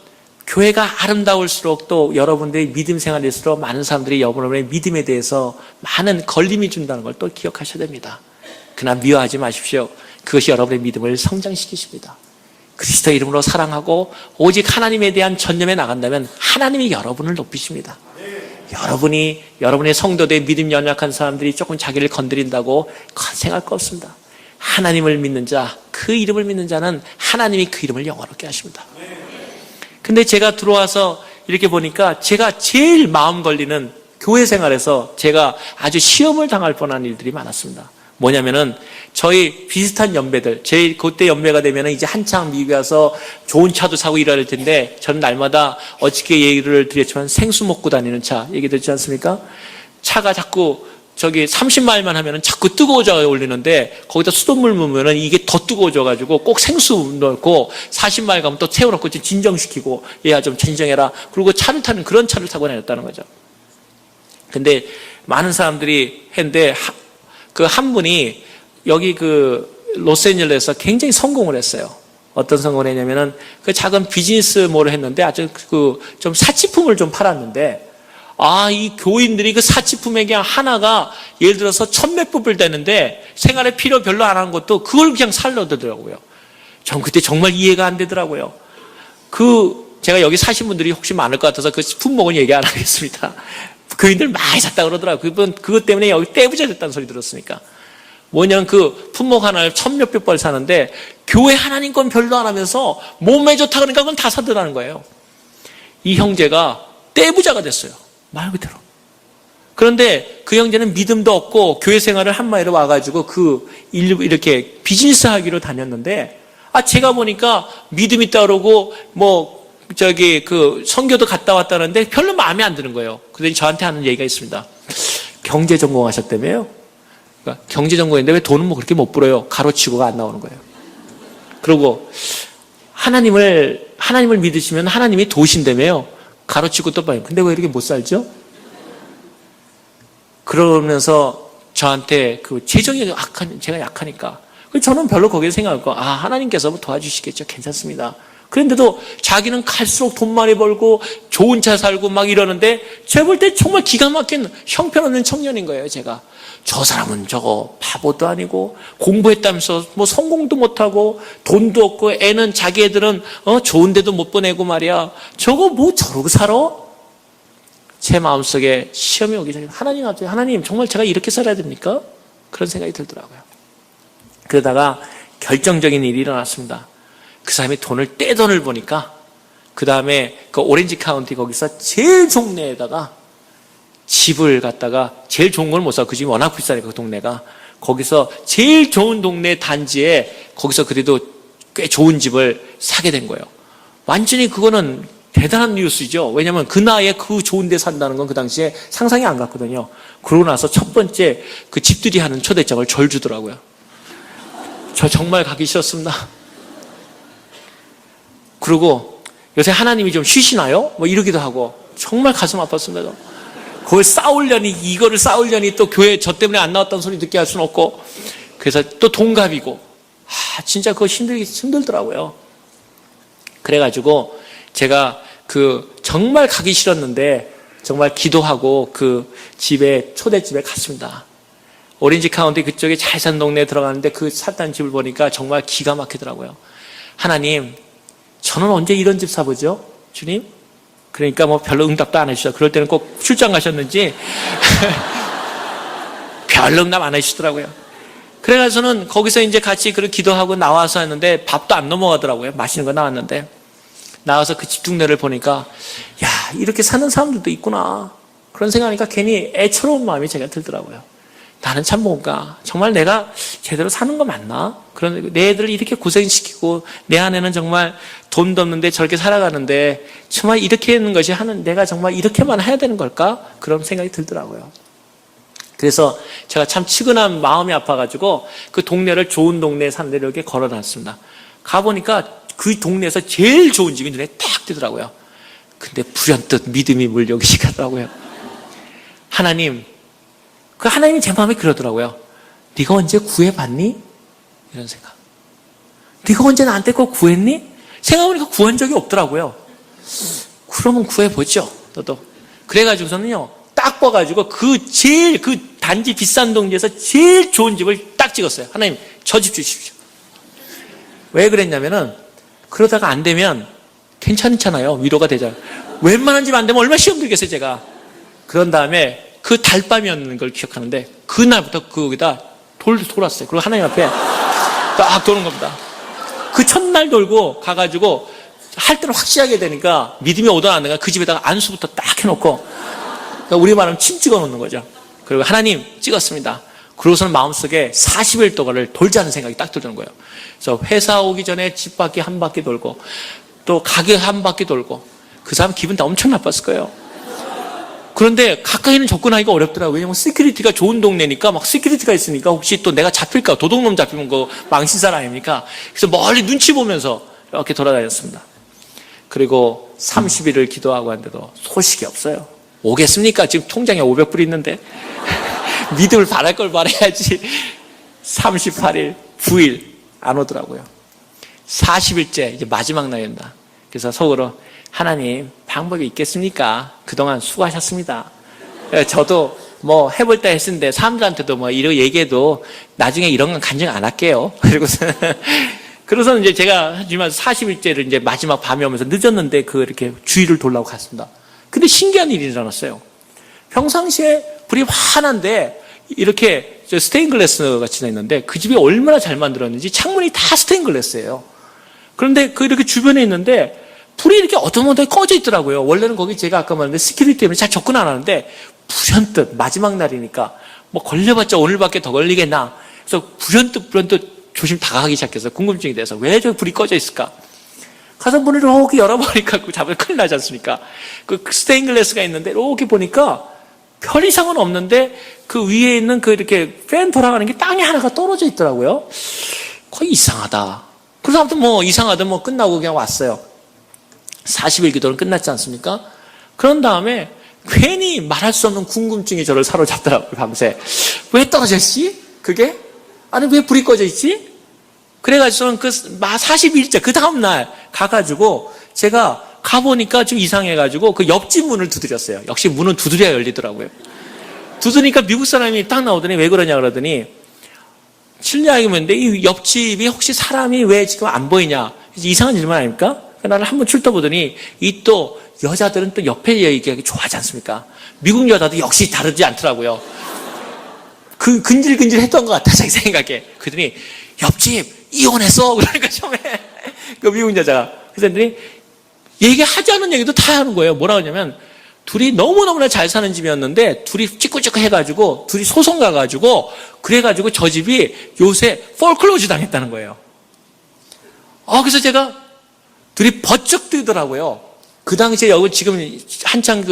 교회가 아름다울수록 또 여러분들의 믿음 생활일수록 많은 사람들이 여러분의 믿음에 대해서 많은 걸림이 준다는 걸 또 기억하셔야 됩니다. 그러나 미워하지 마십시오. 그것이 여러분의 믿음을 성장시키십니다. 그리스도 이름으로 사랑하고 오직 하나님에 대한 전념에 나간다면 하나님이 여러분을 높이십니다. 여러분이 여러분의 성도들의 믿음 연약한 사람들이 조금 자기를 건드린다고 생각할 거 없습니다. 하나님을 믿는 자, 그 이름을 믿는 자는 하나님이 그 이름을 영화롭게 하십니다. 근데 제가 들어와서 이렇게 보니까 제가 제일 마음 걸리는 교회 생활에서 제가 아주 시험을 당할 뻔한 일들이 많았습니다. 뭐냐면은 저희 비슷한 연배들, 제 그때 연배가 되면은 이제 한창 미국에 와서 좋은 차도 사고 이럴 텐데 저는 날마다 어저께 얘기를 드렸지만 생수 먹고 다니는 차 얘기 듣지 않습니까? 차가 자꾸 저기 30마일만 하면은 자꾸 뜨거워져 올리는데 거기다 수돗물 넣으면은 이게 더 뜨거워져가지고 꼭 생수 넣고 40마일 가면 또 태워놓고 좀 진정시키고 얘야 좀 진정해라. 그리고 차를 타는 그런 차를 타고 다녔다는 거죠. 근데 많은 사람들이 했는데 그 한 분이 여기 그 로스앤젤레스에서 굉장히 성공을 했어요. 어떤 성공을 했냐면은 그 작은 비즈니스 몰을 했는데 아주 그 좀 사치품을 좀 팔았는데 이 교인들이 그 사치품의 그냥 하나가 예를 들어서 1,000몇 불 되는데 생활에 필요 별로 안 한 것도 그걸 그냥 살려더라고요. 전 그때 정말 이해가 안 되더라고요. 제가 여기 사신 분들이 혹시 많을 것 같아서 그 품목은 얘기 안 하겠습니다. 교인들 많이 샀다 그러더라고요. 그것 때문에 여기 떼부자 됐다는 소리 들었으니까. 뭐냐면 그 품목 하나를 1,000몇백 벌 사는데 교회 하나님 건 별로 안 하면서 몸에 좋다 그러니까 그건 다 사더라는 거예요. 이 형제가 떼부자가 됐어요. 말 그대로. 그런데 그 형제는 믿음도 없고 교회 생활을 한마디로 와가지고 이렇게 비즈니스 하기로 다녔는데 제가 보니까 믿음 있다 그러고 선교도 갔다 왔다는데 별로 마음에 안 드는 거예요. 그랬더니 저한테 하는 얘기가 있습니다. 경제 전공하셨다며요? 그러니까 경제 전공인데 왜 돈은 그렇게 못 벌어요? 가로치고가 안 나오는 거예요. 그리고 하나님을 믿으시면 하나님이 도우신다며요? 가로치고 또 봐요. 근데 왜 이렇게 못 살죠? 그러면서 저한테 재정이 제가 약하니까. 저는 별로 거기에 생각하고, 하나님께서 도와주시겠죠. 괜찮습니다. 그런데도 자기는 갈수록 돈 많이 벌고 좋은 차 살고 막 이러는데 제가 볼 때 정말 기가 막힌 형편없는 청년인 거예요, 제가. 저 사람은 저거 바보도 아니고 공부했다면서 성공도 못하고 돈도 없고 애는 자기 애들은 좋은 데도 못 보내고 말이야. 저거 저러고 살아? 제 마음속에 시험이 오기 전에 하나님 앞에 하나님 정말 제가 이렇게 살아야 됩니까? 그런 생각이 들더라고요. 그러다가 결정적인 일이 일어났습니다. 그 사람이 떼돈을 보니까 그 다음에 그 오렌지 카운티 거기서 제일 동네에다가 집을 갖다가 제일 좋은 걸 못 사. 그 집이 워낙 비싸니까 그 동네가. 거기서 제일 좋은 동네 단지에 거기서 그래도 꽤 좋은 집을 사게 된 거예요. 완전히 그거는 대단한 뉴스죠. 왜냐하면 그 나이에 그 좋은 데 산다는 건 그 당시에 상상이 안 갔거든요. 그러고 나서 첫 번째 그 집들이 하는 초대장을 절 주더라고요. 저 정말 가기 싫었습니다. 그리고 요새 하나님이 좀 쉬시나요? 이러기도 하고 정말 가슴 아팠습니다. 이거를 싸우려니 또 교회 저 때문에 안 나왔다는 소리 듣게 할 수는 없고 그래서 또 동갑이고 진짜 그거 힘들더라고요. 그래가지고 제가 정말 가기 싫었는데 정말 기도하고 그 초대집에 갔습니다. 오렌지 카운티 그쪽에 잘 사는 동네에 들어가는데 그 샀다는 집을 보니까 정말 기가 막히더라고요. 하나님, 저는 언제 이런 집 사보죠? 주님? 그러니까 별로 응답도 안 해주셔. 그럴 때는 꼭 출장 가셨는지 별로 응답 안 해주시더라고요. 그래가지고는 거기서 이제 같이 기도하고 나와서 했는데 밥도 안 넘어가더라고요. 맛있는 거 나왔는데. 나와서 그 집중내를 보니까 이렇게 사는 사람들도 있구나. 그런 생각하니까 괜히 애처로운 마음이 제가 들더라고요. 나는 참 뭔가 정말 내가 제대로 사는 거 맞나? 내 애들을 이렇게 고생시키고 내 아내는 정말 돈도 없는데 저렇게 살아가는데 정말 이렇게 하는 것이 내가 정말 이렇게만 해야 되는 걸까? 그런 생각이 들더라고요. 그래서 제가 참 측은한 마음이 아파가지고 그 동네를 좋은 동네에 사는 데를 이렇게 걸어놨습니다. 가보니까 그 동네에서 제일 좋은 집이 눈에 딱 띄더라고요. 근데 불현듯 믿음이 물려오기 시작하더라고요. 하나님이 제 마음에 그러더라고요. 네가 언제 구해봤니? 이런 생각. 네가 언제 나한테 그거 구했니? 생각해보니까 구한 적이 없더라고요. 그러면 구해보죠. 너도. 그래가지고서는요, 딱 봐가지고 그 단지 비싼 동지에서 제일 좋은 집을 딱 찍었어요. 하나님, 저 집 주십시오. 왜 그랬냐면은, 그러다가 안 되면 괜찮잖아요. 위로가 되잖아요. 웬만한 집 안 되면 얼마나 시험 들겠어요, 제가. 그런 다음에 그 달밤이었는 걸 기억하는데, 그날부터 거기다 돌았어요. 그리고 하나님 앞에 딱 도는 겁니다. 그 첫날 돌고 가가지고 할 때는 확실하게 되니까 믿음이 오다 안 되니까 그 집에다가 안수부터 딱 해놓고, 그러니까 우리 말하면 침 찍어 놓는 거죠. 그리고 하나님 찍었습니다. 그러고서는 마음속에 40일 동안을 돌자는 생각이 딱 들는 거예요. 그래서 회사 오기 전에 집 바퀴 한 바퀴 돌고, 또 가게 한 바퀴 돌고, 그 사람 기분 다 엄청 나빴을 거예요. 그런데 가까이는 접근하기가 어렵더라고요. 왜냐면 시큐리티가 좋은 동네니까, 막 시큐리티가 있으니까 혹시 또 내가 잡힐까, 도둑놈 잡히면 그거 망신살 아닙니까? 그래서 멀리 눈치 보면서 이렇게 돌아다녔습니다. 그리고 30일을 기도하고 한데도 소식이 없어요. 오겠습니까? 지금 통장에 500불 있는데. 믿음을 바랄 걸 바라야지. 38일, 9일 안 오더라고요. 40일째 이제 마지막 날입니다. 그래서 속으로, 하나님 방법이 있겠습니까? 그동안 수고하셨습니다. 저도 뭐 해볼 때 했는데 사람들한테도 뭐 이런 얘기해도 나중에 이런 건 간증 안 할게요. 그래서는 이제 제가 하지만 40일째를 이제 마지막 밤이 오면서 늦었는데 이렇게 주위를 돌라고 갔습니다. 근데 신기한 일이 일어났어요. 평상시에 불이 환한데 이렇게 스테인글라스 같이 있는데 그 집이 얼마나 잘 만들었는지 창문이 다 스테인글라스예요. 그런데 이렇게 주변에 있는데 불이 이렇게 어두컴어두컴 꺼져 있더라고요. 원래는 거기 제가 아까 말했는데 시큐리티 때문에 잘 접근 안 하는데 불현듯 마지막 날이니까 뭐 걸려봤자 오늘밖에 더 걸리겠나. 그래서 불현듯 조심 다가가기 시작해서 궁금증이 돼서 왜 저 불이 꺼져 있을까? 가서 문을 이렇게 열어보니까 그 잡으면 큰일 나지 않습니까? 그 스테인글라스가 있는데 이렇게 보니까 별 이상은 없는데 그 위에 있는 이렇게 팬 돌아가는 게 땅에 하나가 떨어져 있더라고요. 거의 이상하다. 그래서 아무튼 뭐 이상하든 뭐 끝나고 그냥 왔어요. 40일 기도는 끝났지 않습니까? 그런 다음에 괜히 말할 수 없는 궁금증이 저를 사로잡더라고요, 밤새. 왜 떨어졌지? 그게? 아니, 왜 불이 꺼져 있지? 그래가지고 저는 40일째, 그 다음날 가가지고 제가 가보니까 좀 이상해가지고 그 옆집 문을 두드렸어요. 역시 문은 두드려야 열리더라고요. 두드니까 미국 사람이 딱 나오더니 왜 그러냐 그러더니 실례하게 묻는데 이 옆집이 혹시 사람이 왜 지금 안 보이냐? 이상한 질문 아닙니까? 나를 한번 출떠보더니 또 여자들은 또 옆에 얘기하기 좋아하지 않습니까? 미국 여자도 역시 다르지 않더라고요. 근질근질 했던 것 같아, 자기 생각에. 그러더니 옆집 이혼했어. 그러니까 처음에 그 미국 여자가. 그래서 얘기하지 않은 얘기도 다 하는 거예요. 뭐라고 하냐면 둘이 너무너무나 잘 사는 집이었는데 둘이 찌꾸찌꾸 해가지고 둘이 소송 가가지고 그래가지고 저 집이 요새 폴클로즈 당했다는 거예요. 그래서 제가 둘이 버쩍 뜨더라고요. 그 당시에 여기 지금 한창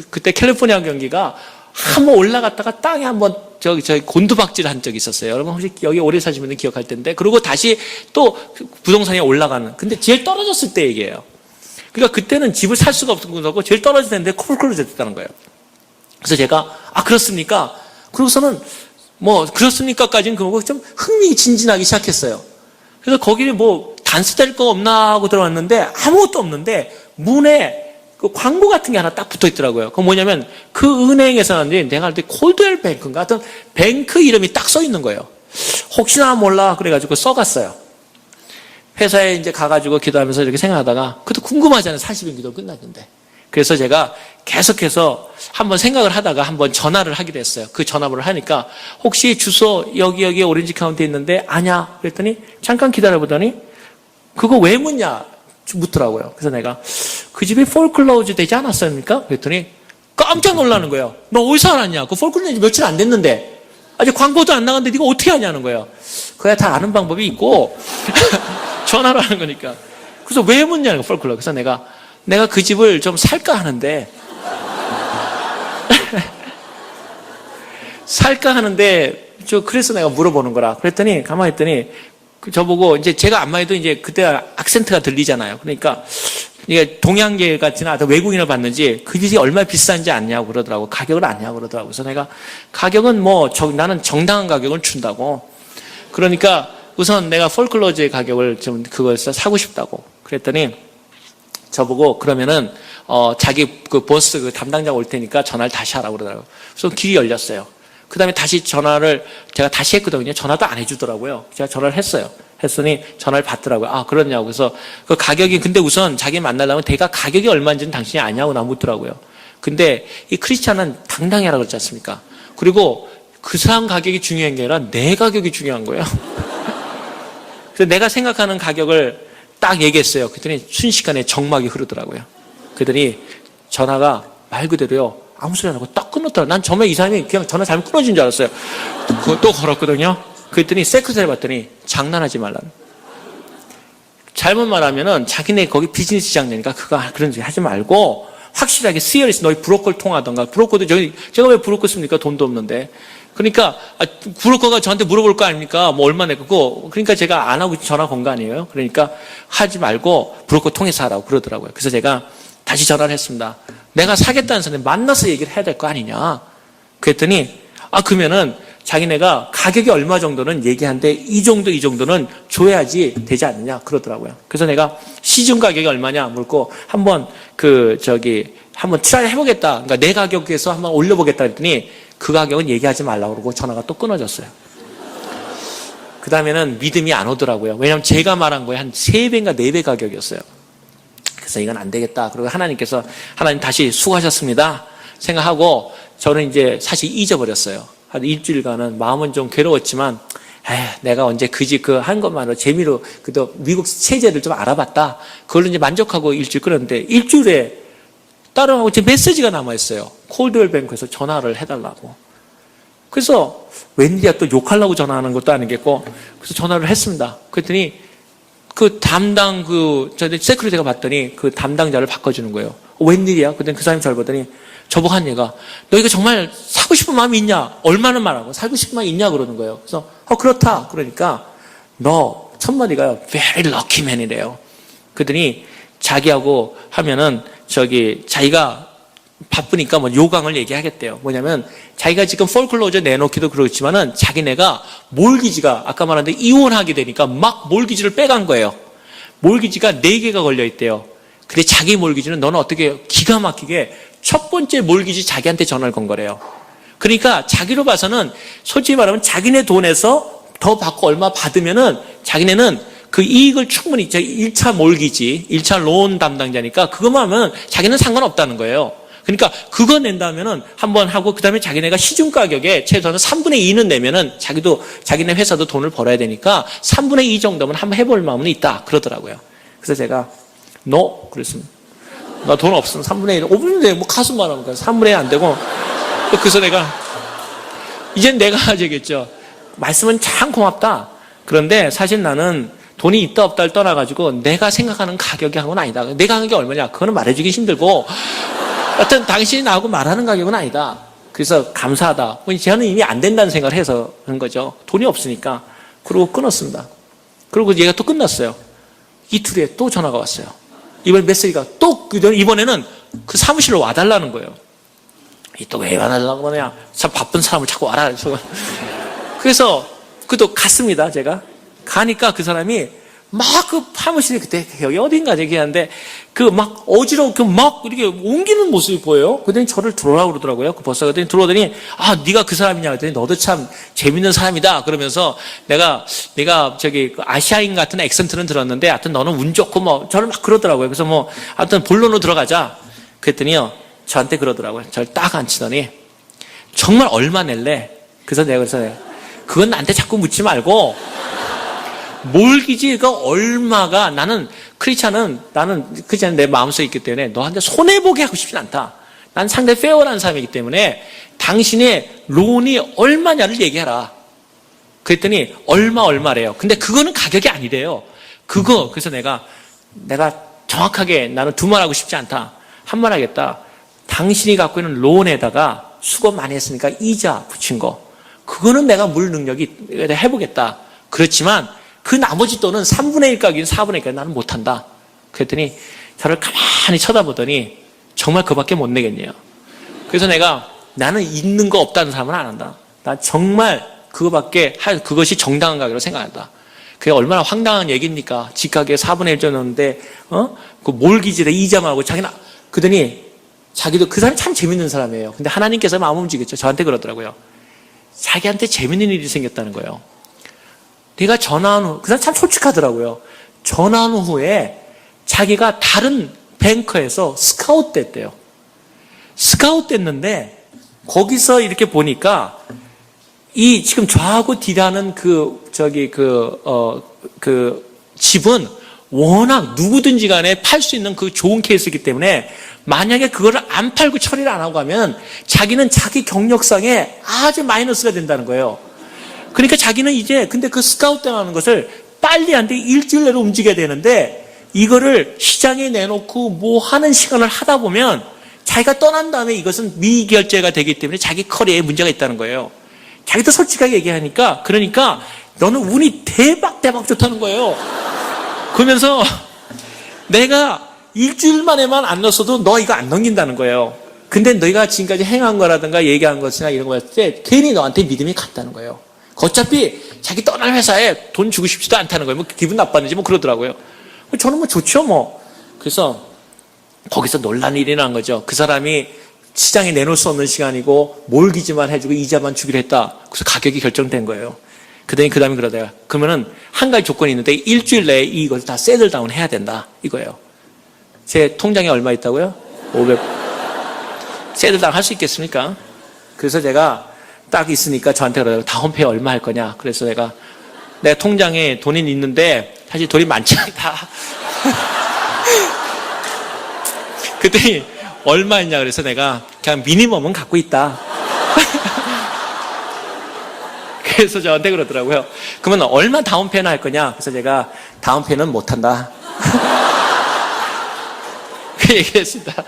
그때 캘리포니아 경기가 한번 올라갔다가 땅에 한번 저기 곤두박질 한 적이 있었어요. 여러분 혹시 여기 오래 사시는 분들 기억할 텐데. 그리고 다시 또 부동산이 올라가는. 근데 제일 떨어졌을 때 얘기예요. 그러니까 그때는 집을 살 수가 없던 거고 제일 떨어질 텐데 폴클로즈 됐다는 거예요. 그래서 제가 그렇습니까? 그러고서는 뭐 그렇습니까까지는 그거고 좀 흥미진진하기 시작했어요. 그래서 거기에 뭐 단수될 거 없나 하고 들어왔는데 아무것도 없는데 문에 그 광고 같은 게 하나 딱 붙어 있더라고요. 그건 뭐냐면 그 은행에서는 내가 알 때 콜드웰 뱅크인가 하여튼 뱅크 이름이 딱 써 있는 거예요. 혹시나 몰라 그래가지고 써갔어요. 회사에 이제 가가지고 기도하면서 이렇게 생각하다가 그것도 궁금하잖아요. 40일 기도 끝났는데. 그래서 제가 계속해서 한번 생각을 하다가 한번 전화를 하기로 했어요. 그 전화번호를 하니까 혹시 주소 여기 오렌지 카운티에 있는데 아냐 그랬더니 잠깐 기다려보더니 그거 왜 묻냐 묻더라고요. 그래서 내가 그 집이 폴클로즈 되지 않았습니까? 그랬더니 깜짝 놀라는 거예요. 너 어디서 알았냐? 그 폴클로즈 며칠 안 됐는데 아직 광고도 안 나갔는데 네가 어떻게 하냐는 거예요. 그야 다 아는 방법이 있고 전화로 하는 거니까. 그래서 왜 묻냐는 거예요. 폴클로즈. 그래서 내가 그 집을 좀 살까 하는데 그래서 내가 물어보는 거라. 그랬더니 가만히 있더니 저보고 이제 제가 안마 해도 이제 그때 악센트가 들리잖아요. 그러니까 이게 동양계 같이나 외국인을 봤는지 그 집이 얼마나 비싼지 아냐고 그러더라고. 가격을 아냐고 그러더라고. 그래서 내가 가격은 나는 정당한 가격을 준다고. 그러니까 우선 내가 폴클로즈의 가격을 좀 그걸 사고 싶다고. 그랬더니 저보고 그러면은 자기 그 보스 그 담당자가 올 테니까 전화를 다시 하라고 그러더라고요. 그래서 길이 열렸어요. 그 다음에 다시 전화를 제가 다시 했거든요. 전화도 안 해주더라고요. 제가 전화를 했어요. 했더니 전화를 받더라고요. 아, 그러냐고. 그래서 그 가격이, 근데 우선 자기 만나려면 대가 가격이 얼마인지는 당신이 아냐고 나 묻더라고요. 근데 이 크리스찬은 당당해라 그랬지 않습니까? 그리고 그 사람 가격이 중요한 게 아니라 내 가격이 중요한 거예요. 그래서 내가 생각하는 가격을 딱 얘기했어요. 그랬더니 순식간에 정막이 흐르더라고요. 그랬더니 전화가 말 그대로요. 아무 소리 안 하고 딱 끊었더라고요. 난 정말 이 사람이 그냥 전화 잘못 끊어진 줄 알았어요. 또 걸었거든요. 그랬더니 세크레터리 봤더니 장난하지 말라는. 잘못 말하면은 자기네 거기 비즈니스 시장이니까 그런 소리 하지 말고 확실하게 시리어스 너희 브로커를 통하던가. 브로커도 제가 왜 브로커 씁니까? 돈도 없는데. 그러니까 브로커가 저한테 물어볼 거 아닙니까? 뭐 얼마 내고. 그러니까 제가 안 하고 전화 건 거 아니에요. 그러니까 하지 말고 브로커 통해서 하라고 그러더라고요. 그래서 제가 다시 전화를 했습니다. 내가 사겠다는 사람이 만나서 얘기를 해야 될 거 아니냐. 그랬더니 그러면은 자기네가 가격이 얼마 정도는 얘기하는데 이 정도는 줘야지 되지 않느냐 그러더라고요. 그래서 내가 시중 가격이 얼마냐 물고 한번 한번 트라이 해보겠다. 그러니까 내 가격에서 한번 올려보겠다 그랬더니 그 가격은 얘기하지 말라고 그러고 전화가 또 끊어졌어요. 그 다음에는 믿음이 안 오더라고요. 왜냐하면 제가 말한 거에 한 3배인가 4배 가격이었어요. 그래서 이건 안 되겠다. 그리고 하나님께서 하나님 다시 수고하셨습니다 생각하고 저는 이제 사실 잊어버렸어요. 한 일주일간은 마음은 좀 괴로웠지만 내가 언제 한 것만으로 재미로 그래도 미국 체제를 좀 알아봤다. 그걸로 이제 만족하고 일주일 끊었는데 일주일에 따로하고 제 메시지가 남아있어요. 콜드웰 뱅크에서 전화를 해달라고. 그래서 웬디야 또 욕하려고 전화하는 것도 아니겠고 그래서 전화를 했습니다. 그랬더니 그 담당 세크리티가 봤더니 그 담당자를 바꿔주는 거예요. 웬일이야? 그랬더니 그 사람이 저를 보더니 저보고 한 얘가 너 이거 정말 사고 싶은 마음이 있냐? 얼마는 말하고 사고 싶은 마음이 있냐? 그러는 거예요. 그래서 그렇다. 그러니까 너 첫마디가 very lucky man이래요. 그러더니 자기하고 하면은 자기가 바쁘니까 뭐 요강을 얘기하겠대요. 뭐냐면 자기가 지금 폴클로저 내놓기도 그렇지만은 자기네가 몰기지가 아까 말한데 이혼하게 되니까 막 몰기지를 빼간 거예요. 몰기지가 4개가 걸려 있대요. 근데 자기 몰기지는 너는 어떻게 기가 막히게 첫 번째 몰기지 자기한테 전화를 건 거래요. 그러니까 자기로 봐서는 솔직히 말하면 자기네 돈에서 더 받고 얼마 받으면은 자기네는 그 이익을 충분히 1차 몰기지, 1차 론 담당자니까 그것만 하면 자기는 상관없다는 거예요. 그러니까 그거 낸다면은 한번 하고 그다음에 자기네가 시중 가격에 최소한 3분의 2는 내면은 자기네 회사도 돈을 벌어야 되니까 3분의 2 정도면 한번 해볼 마음은 있다 그러더라고요. 그래서 제가 그랬습니다. 나 돈 없으면 3분의 1, 5분의 1, 뭐 가슴만 하면 3분의 1 안 되고. 그래서 이젠 내가 하겠죠. 말씀은 참 고맙다. 그런데 사실 나는 돈이 있다 없다를 떠나가지고 내가 생각하는 가격이 한 건 아니다. 내 가격이 얼마냐? 그거는 말해주기 힘들고 하여튼 당신이 나하고 말하는 가격은 아니다. 그래서 감사하다. 저는 이미 안 된다는 생각을 해서 그런 거죠. 돈이 없으니까. 그러고 끊었습니다. 그리고 얘가 또 끝났어요. 이틀 후에 또 전화가 왔어요. 이번 메시지가 이번에는 그 사무실로 와달라는 거예요. 또 왜 와달라고 그러냐. 참 바쁜 사람을 자꾸 와라. 그래서 그도 갔습니다. 제가 가니까 그 사람이 막 그 사무실에 그때 여기 어딘가 얘기하는데 막 어지럽게 막 이렇게 옮기는 모습이 보여요. 그랬더니 저를 들어오라고 그러더라고요. 그 버스가 그랬더니 네가 그 사람이냐 그랬더니 너도 참 재밌는 사람이다. 그러면서 내가 그 아시아인 같은 액센트는 들었는데 하여튼 너는 운 좋고 뭐 저를 막 그러더라고요. 그래서 뭐 하여튼 본론으로 들어가자. 그랬더니요 저한테 그러더라고요. 저를 딱 앉히더니 정말 얼마 낼래? 그래서 내가 그건 나한테 자꾸 묻지 말고 몰기지가 얼마가 나는 크리스찬은 내 마음속에 있기 때문에 너한테 손해보게 하고 싶진 않다. 난 상당히 페어라는 사람이기 때문에 당신의 론이 얼마냐를 얘기하라. 그랬더니 얼마래요. 근데 그거는 가격이 아니래요. 그래서 내가 정확하게 나는 두 말 하고 싶지 않다. 한 말 하겠다. 당신이 갖고 있는 론에다가 수고 많이 했으니까 이자 붙인 거. 그거는 내가 물 능력이 해보겠다. 그렇지만 그 나머지 돈은 3분의 1 가격인 4분의 1 가격 나는 못한다. 그랬더니 저를 가만히 쳐다보더니 정말 그밖에 못 내겠네요. 그래서 나는 있는 거 없다는 사람은 안 한다. 난 정말 그것이 정당한 가격으로 생각한다. 그게 얼마나 황당한 얘기입니까? 집가격에 4분의 1 줬는데, 그 몰기지에 이자만 하고 자기는, 그러더니 자기도 그 사람이 참 재밌는 사람이에요. 근데 하나님께서 마음 움직였죠. 저한테 그러더라고요. 자기한테 재밌는 일이 생겼다는 거예요. 내가 전화한 후, 그 사람 참 솔직하더라고요. 전화한 후에 자기가 다른 뱅커에서 스카웃 됐대요. 스카웃 됐는데, 거기서 이렇게 보니까, 이 지금 저하고 딜하는 집은 워낙 누구든지 간에 팔 수 있는 그 좋은 케이스이기 때문에 만약에 그거를 안 팔고 처리를 안 하고 하면 자기는 자기 경력상에 아주 마이너스가 된다는 거예요. 그러니까 자기는 이제 근데 그 스카우트 당하는 것을 빨리 안 돼 일주일 내로 움직여야 되는데 이거를 시장에 내놓고 뭐 하는 시간을 하다 보면 자기가 떠난 다음에 이것은 미결제가 되기 때문에 자기 커리어에 문제가 있다는 거예요. 자기도 솔직하게 얘기하니까 그러니까 너는 운이 대박 좋다는 거예요. 그러면서 내가 일주일 만에만 안 넣었어도 너 이거 안 넘긴다는 거예요. 근데 너희가 지금까지 행한 거라든가 얘기한 것이나 이런 거 했을 때 괜히 너한테 믿음이 갔다는 거예요. 어차피 자기 떠날 회사에 돈 주고 싶지도 않다는 거예요. 뭐 기분 나빴는지 뭐 그러더라고요. 저는 뭐 좋죠 뭐. 그래서 거기서 논란이 일어난 거죠. 그 사람이 시장에 내놓을 수 없는 시간이고 몰기지만 해주고 이자만 주기로 했다. 그래서 가격이 결정된 거예요. 그 다음에 그러다가 그러면은 한 가지 조건이 있는데 일주일 내에 이것을 다 셋틀다운 해야 된다 이거예요. 제 통장에 얼마 있다고요? 500. 셋틀다운 할 수 있겠습니까? 그래서 제가 딱 있으니까 저한테 그러더라고요. 다음 회에 얼마 할 거냐? 그래서 내가 통장에 돈이 있는데 사실 돈이 많지 않다. 그랬더니 얼마 있냐 그래서 내가 그냥 미니멈은 갖고 있다. 그래서 저한테 그러더라고요. 그러면 얼마 다운페이는 할 거냐? 그래서 제가 다운페이는 못한다. 그 얘기했습니다.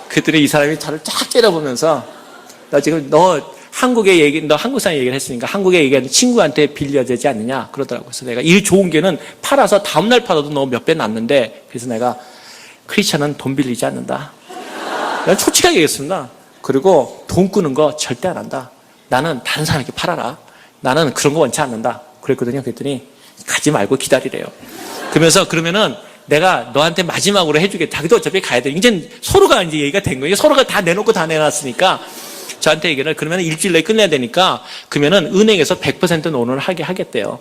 그랬더니 이 사람이 저를 쫙 째려보면서 너 지금 너 한국 사람 얘기를 했으니까 한국에 얘기하는 친구한테 빌려야 되지 않느냐 그러더라고요. 그래서 내가 일 좋은 게는 팔아서 다음날 팔아도 너 몇 배 났는데 그래서 내가 크리스찬은 돈 빌리지 않는다. 난 솔직하게 얘기했습니다. 그리고 돈 끄는 거 절대 안 한다. 나는 다른 사람에게 팔아라. 나는 그런 거 원치 않는다. 그랬거든요. 그랬더니 가지 말고 기다리래요. 그러면은 내가 너한테 마지막으로 해주겠다. 자기도 어차피 가야 돼. 이제 서로가 이제 얘기가 된 거예요. 서로가 다 내놓고 다 내놨으니까 저한테 얘기를 그러면 일주일 내에 끝내야 되니까 그러면은 은행에서 100% 논을 하게 하겠대요.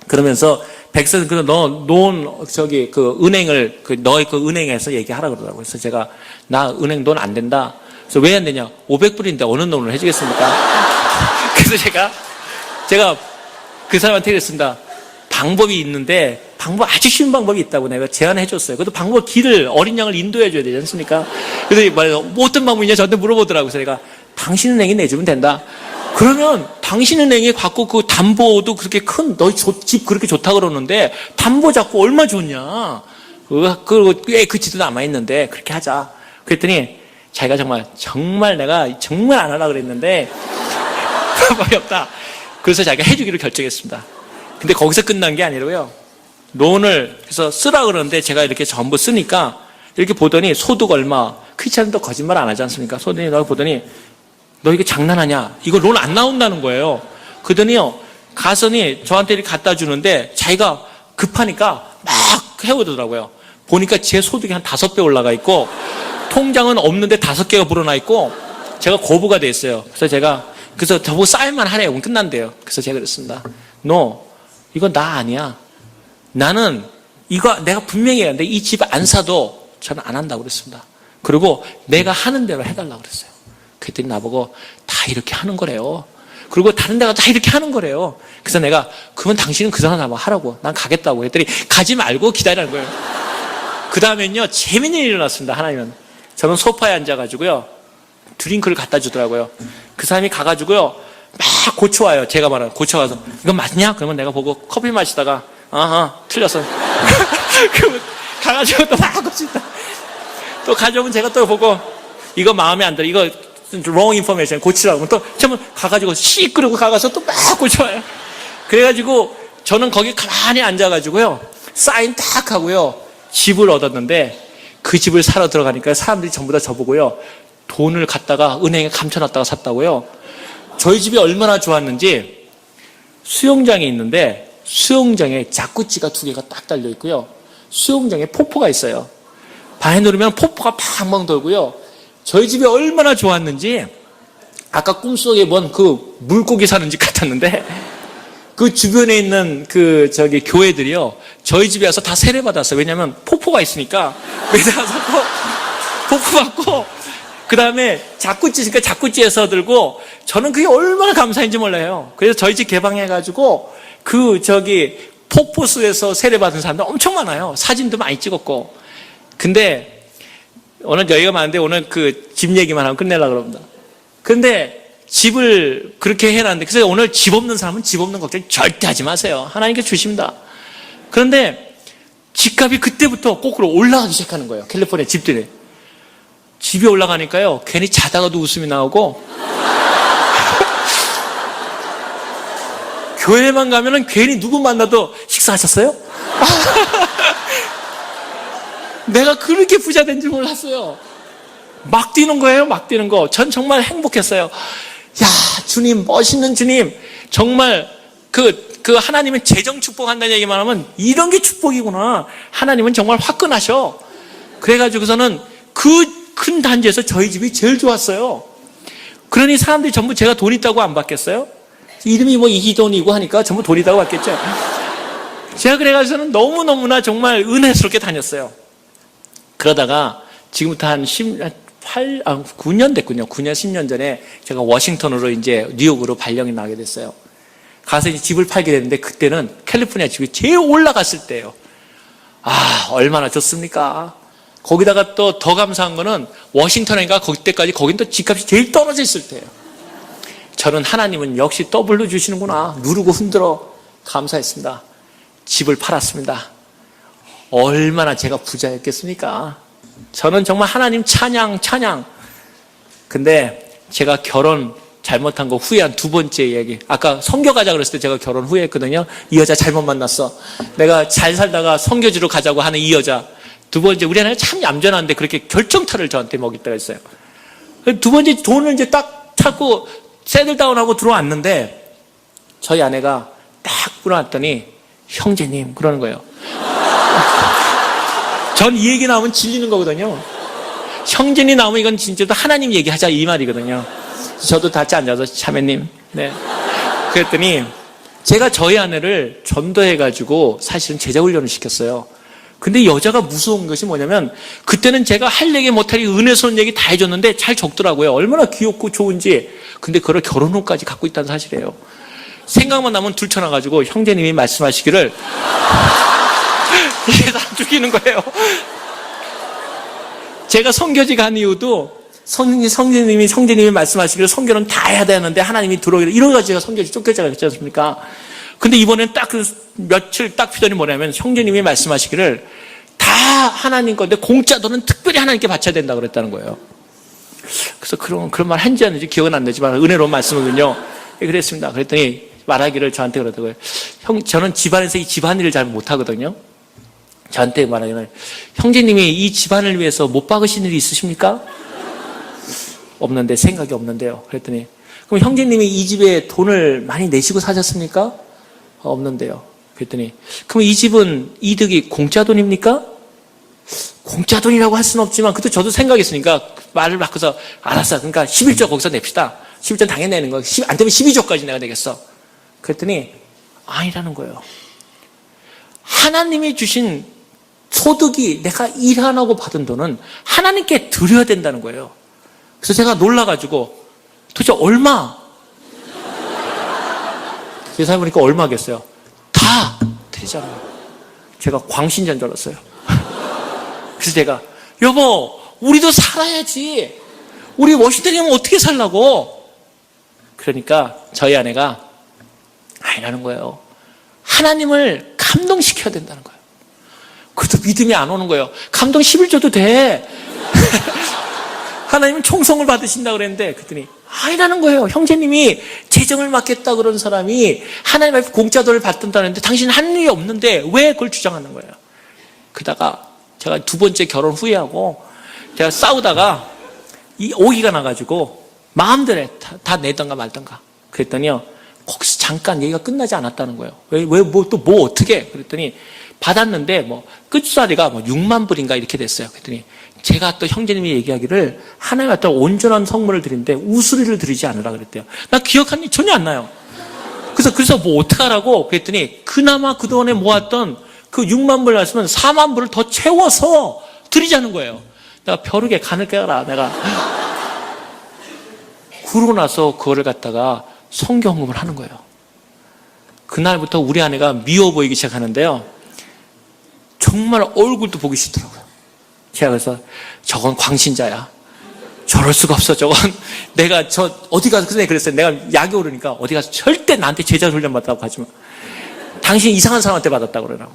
그러면서 100% 은행을 너의 그 은행에서 얘기하라 그러더라고요. 그래서 제가 나 은행 돈 안 된다. 그래서 왜 안 되냐? 500불인데 어느 돈을 해주겠습니까? 그래서 제가 그 사람한테 그랬습니다. 방법이 있는데 방법 아주 쉬운 방법이 있다고 내가 제안해 줬어요. 그것도 방법 길을 어린 양을 인도해 줘야 되지 않습니까? 그래서 뭐 어떤 방법이냐 저한테 물어보더라고요. 그래서 내가 당신 은행이 내주면 된다. 그러면 당신 은행이 갖고 그 담보도 그렇게 큰 너 집 그렇게 좋다 그러는데 담보 잡고 얼마 좋냐? 그리고 꽤 그 집도 남아 있는데 그렇게 하자. 그랬더니 자기가 정말 내가 정말 안 하려고 그랬는데 방법이 없다. 그래서 자기가 해주기로 결정했습니다. 근데 거기서 끝난 게 아니라고요. 론을 그래서 쓰라 그러는데 제가 이렇게 전부 쓰니까 이렇게 보더니 소득 얼마 크리스찬도 거짓말 안 하지 않습니까? 소득이 너 보더니 너 이거 장난하냐? 이거 론 안 나온다는 거예요. 그러더니요 가서니 저한테 이렇게 갖다 주는데 자기가 급하니까 막 해오더라고요. 보니까 제 소득이 한 5배 올라가 있고 통장은 없는데 5개가 불어나 있고 제가 거부가 돼 있어요. 그래서 저보고 쌓일만 하네요. 그럼 끝난대요. 그래서 제가 그랬습니다. 너 이거 나 아니야. 나는 이거 내가 분명히 해야 돼. 이 집 안 사도 저는 안 한다고 그랬습니다. 그리고 내가 하는 대로 해달라고 그랬어요. 그랬더니 나보고 다 이렇게 하는 거래요. 그리고 다른 데가 다 이렇게 하는 거래요. 그래서 내가 그러면 당신은 그 사람 하라고. 난 가겠다고 했더니 가지 말고 기다리라는 거예요. 그 다음엔요 재밌는 일이 일어났습니다. 하나님은 저는 소파에 앉아가지고요 드링크를 갖다 주더라고요. 그 사람이 가가지고요 막 고쳐와요. 제가 말하는 고쳐와서 이거 맞냐? 그러면 내가 보고 커피 마시다가 틀렸어. 그러면 가가지고 또 막 고친다. 또 가져오면 제가 또 보고 이거 마음에 안 들어. 이거 wrong information 고치라고. 또 처음 가가지고 끄르고 가가서 또 막 고쳐와요. 그래가지고 저는 거기 가만히 앉아가지고요 사인 딱 하고요 집을 얻었는데 그 집을 사러 들어가니까 사람들이 전부 다 저보고요 돈을 갖다가 은행에 감춰놨다가 샀다고요. 저희 집이 얼마나 좋았는지 수영장이 있는데 수영장에 자쿠지가 2개가 딱 달려 있고요. 수영장에 폭포가 있어요. 바에 누르면 폭포가 팡팡 돌고요. 저희 집이 얼마나 좋았는지 아까 꿈속에 뭔 그 물고기 사는 집 같았는데 그 주변에 있는 교회들이요. 저희 집에 와서 다 세례받았어요. 왜냐면 폭포가 있으니까. 거기다 가서 폭포 받고 그 다음에 자쿠지니까 자쿠지에서 들고 저는 그게 얼마나 감사한지 몰라요. 그래서 저희 집 개방해가지고 폭포수에서 세례받은 사람들 엄청 많아요. 사진도 많이 찍었고. 근데 오늘 여기가 많은데 오늘 집 얘기만 하면 끝내려고 그럽니다. 근데 집을 그렇게 해놨는데 그래서 오늘 집 없는 사람은 집 없는 걱정 절대 하지 마세요. 하나님께 주십니다. 그런데 집값이 그때부터 거꾸로 올라가기 시작하는 거예요. 캘리포니아 집들이. 집에 올라가니까요. 괜히 자다가도 웃음이 나오고 교회만 가면은 괜히 누구 만나도 식사하셨어요? 내가 그렇게 부자 된 줄 몰랐어요. 막 뛰는 거예요. 막 뛰는 거. 전 정말 행복했어요. 야, 주님, 멋있는 주님. 정말 하나님은 재정 축복한다는 얘기만 하면 이런 게 축복이구나. 하나님은 정말 화끈하셔. 그래가지고서는 그 큰 단지에서 저희 집이 제일 좋았어요. 그러니 사람들이 전부 제가 돈 있다고 안 받겠어요? 이름이 뭐 이기돈이고 하니까 전부 돈 있다고 받겠죠. 제가 그래가지고는 너무너무나 정말 은혜스럽게 다녔어요. 그러다가 지금부터 한 9년 됐군요. 9년, 10년 전에 제가 워싱턴으로 이제 뉴욕으로 발령이 나게 됐어요. 가서 이제 집을 팔게 됐는데 그때는 캘리포니아 집이 제일 올라갔을 때예요. 아, 얼마나 좋습니까? 거기다가 또 더 감사한 거는 워싱턴인가 그때까지 거긴 또 집값이 제일 떨어져 있을 때예요. 저는 하나님은 역시 더블로 주시는구나. 누르고 흔들어 감사했습니다. 집을 팔았습니다. 얼마나 제가 부자였겠습니까? 저는 정말 하나님 찬양. 근데 제가 결혼 잘못한 거 후회한 2번째 얘기. 아까 선교 가자 그랬을 때 제가 결혼 후회했거든요. 이 여자 잘못 만났어. 내가 잘 살다가 선교지로 가자고 하는 이 여자. 2번째, 우리 아내가 참 얌전한데 그렇게 결정타를 저한테 먹일 때가 있어요. 2번째 돈을 이제 딱 찾고 세틀다운하고 들어왔는데 저희 아내가 딱 들어왔더니 형제님 그러는 거예요. 전 이 얘기 나오면 질리는 거거든요. 형제님 나오면 이건 진짜 하나님 얘기하자 이 말이거든요. 저도 같이 앉아서 자매님. 네. 그랬더니 제가 저희 아내를 전도해가지고 사실은 제자훈련을 시켰어요. 근데 여자가 무서운 것이 뭐냐면 그때는 제가 할 얘기 못할 얘기 은혜스러운 얘기 다 해줬는데 잘 적더라고요. 얼마나 귀엽고 좋은지. 근데 그걸 결혼 후까지 갖고 있다는 사실이에요. 생각만 나면 들쳐나가지고 형제님이 말씀하시기를 이게 다 죽이는 거예요. 제가 선교지 간 이유도 성제님이 말씀하시기를 선교는 다 해야 되는데 하나님이 들어오기를 이러가지고 제가 선교지 쫓겨자가 있지 않습니까? 근데 이번엔 딱 며칠 딱 피더니 뭐냐면 형제님이 말씀하시기를 다 하나님 건데 공짜 돈은 특별히 하나님께 바쳐야 된다 그랬다는 거예요. 그래서 그런 말 한지 않는지 기억은 안 나지만 은혜로운 말씀은요. 그랬습니다. 그랬더니 말하기를 저한테 그러더라고요. 저는 집안에서 이 집안일을 잘 못하거든요. 저한테 말하기를 형제님이 이 집안을 위해서 못 박으신 일이 있으십니까? 없는데 생각이 없는데요. 그랬더니 그럼 형제님이 이 집에 돈을 많이 내시고 사셨습니까? 없는데요. 그랬더니 그럼 이 집은 이득이 공짜 돈입니까? 공짜 돈이라고 할 수는 없지만 그때 저도 생각했으니까 말을 바꿔서 알았어. 그러니까 11조 거기서 냅시다. 11조 당연히 내는 거야. 안 되면 12조까지 내가 내겠어. 그랬더니 아니라는 거예요. 하나님이 주신 소득이 내가 일 안 하고 받은 돈은 하나님께 드려야 된다는 거예요. 그래서 제가 놀라가지고 도대체 얼마? 계산해 보니까 얼마겠어요? 다 되잖아요. 제가 광신자인 줄 알았어요. 그래서 제가 여보 우리도 살아야지. 우리 워싱턴에 가면 어떻게 살라고? 그러니까 저희 아내가 아니라는 거예요. 하나님을 감동시켜야 된다는 거예요. 그래도 믿음이 안 오는 거예요. 감동 11조도 돼. 하나님은 총성을 받으신다고 그랬는데 그랬더니 아니라는 거예요. 형제님이 재정을 맡겠다 그런 사람이 하나님 앞에 공짜 돈을 받든다는데 당신은 한 일이 없는데 왜 그걸 주장하는 거예요. 그러다가 제가 2번째 결혼 후회하고 제가 싸우다가 이 오기가 나가지고 마음대로 다 내던가 말던가 그랬더니요. 거기서 잠깐 얘기가 끝나지 않았다는 거예요. 뭐 어떻게? 그랬더니 받았는데 끝자리가 6만 불인가 이렇게 됐어요. 그랬더니 제가 또 형제님이 얘기하기를 하나님 앞에 온전한 성물을 드리는데 우수리를 드리지 않으라 그랬대요. 나 기억한 일 전혀 안 나요. 그래서 어떡하라고 그랬더니 그나마 그동안에 모았던 그 6만 불 말씀은 4만 불을 더 채워서 드리자는 거예요. 내가 벼룩에 간을 깨라. 내가 그러고 나서 그거를 갖다가 성경헌금을 하는 거예요. 그날부터 우리 아내가 미워 보이기 시작하는데요. 정말 얼굴도 보기 싫더라고요. 제가 그래서 저건 광신자야. 저럴 수가 없어. 저건 내가 어디 가서 그랬어요. 내가 약이 오르니까 어디 가서 절대 나한테 제자 훈련 받았다고 하지 마. 당신 이상한 사람한테 받았다고 그러라고.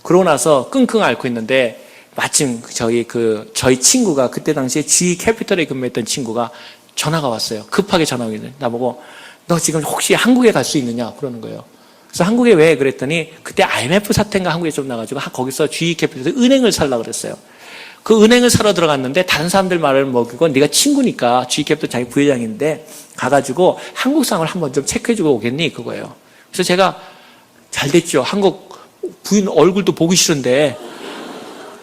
그러고 나서 끙끙 앓고 있는데 마침 저희 친구가 그때 당시에 G 캐피털에 근무했던 친구가 전화가 왔어요. 급하게 전화가 오길래 나보고 너 지금 혹시 한국에 갈 수 있느냐 그러는 거예요. 그래서 한국에 왜 그랬더니 그때 IMF 사태인가 한국에 좀 나가지고 거기서 G 캐피털에서 은행을 살려고 그랬어요. 그 은행을 사러 들어갔는데 다른 사람들 말을 먹이고 네가 친구니까 G 캐피털 자기 부회장인데 가가지고 한국 상황을 한번 좀 체크해주고 오겠니 그거예요. 그래서 제가 잘 됐죠. 한국 부인 얼굴도 보기 싫은데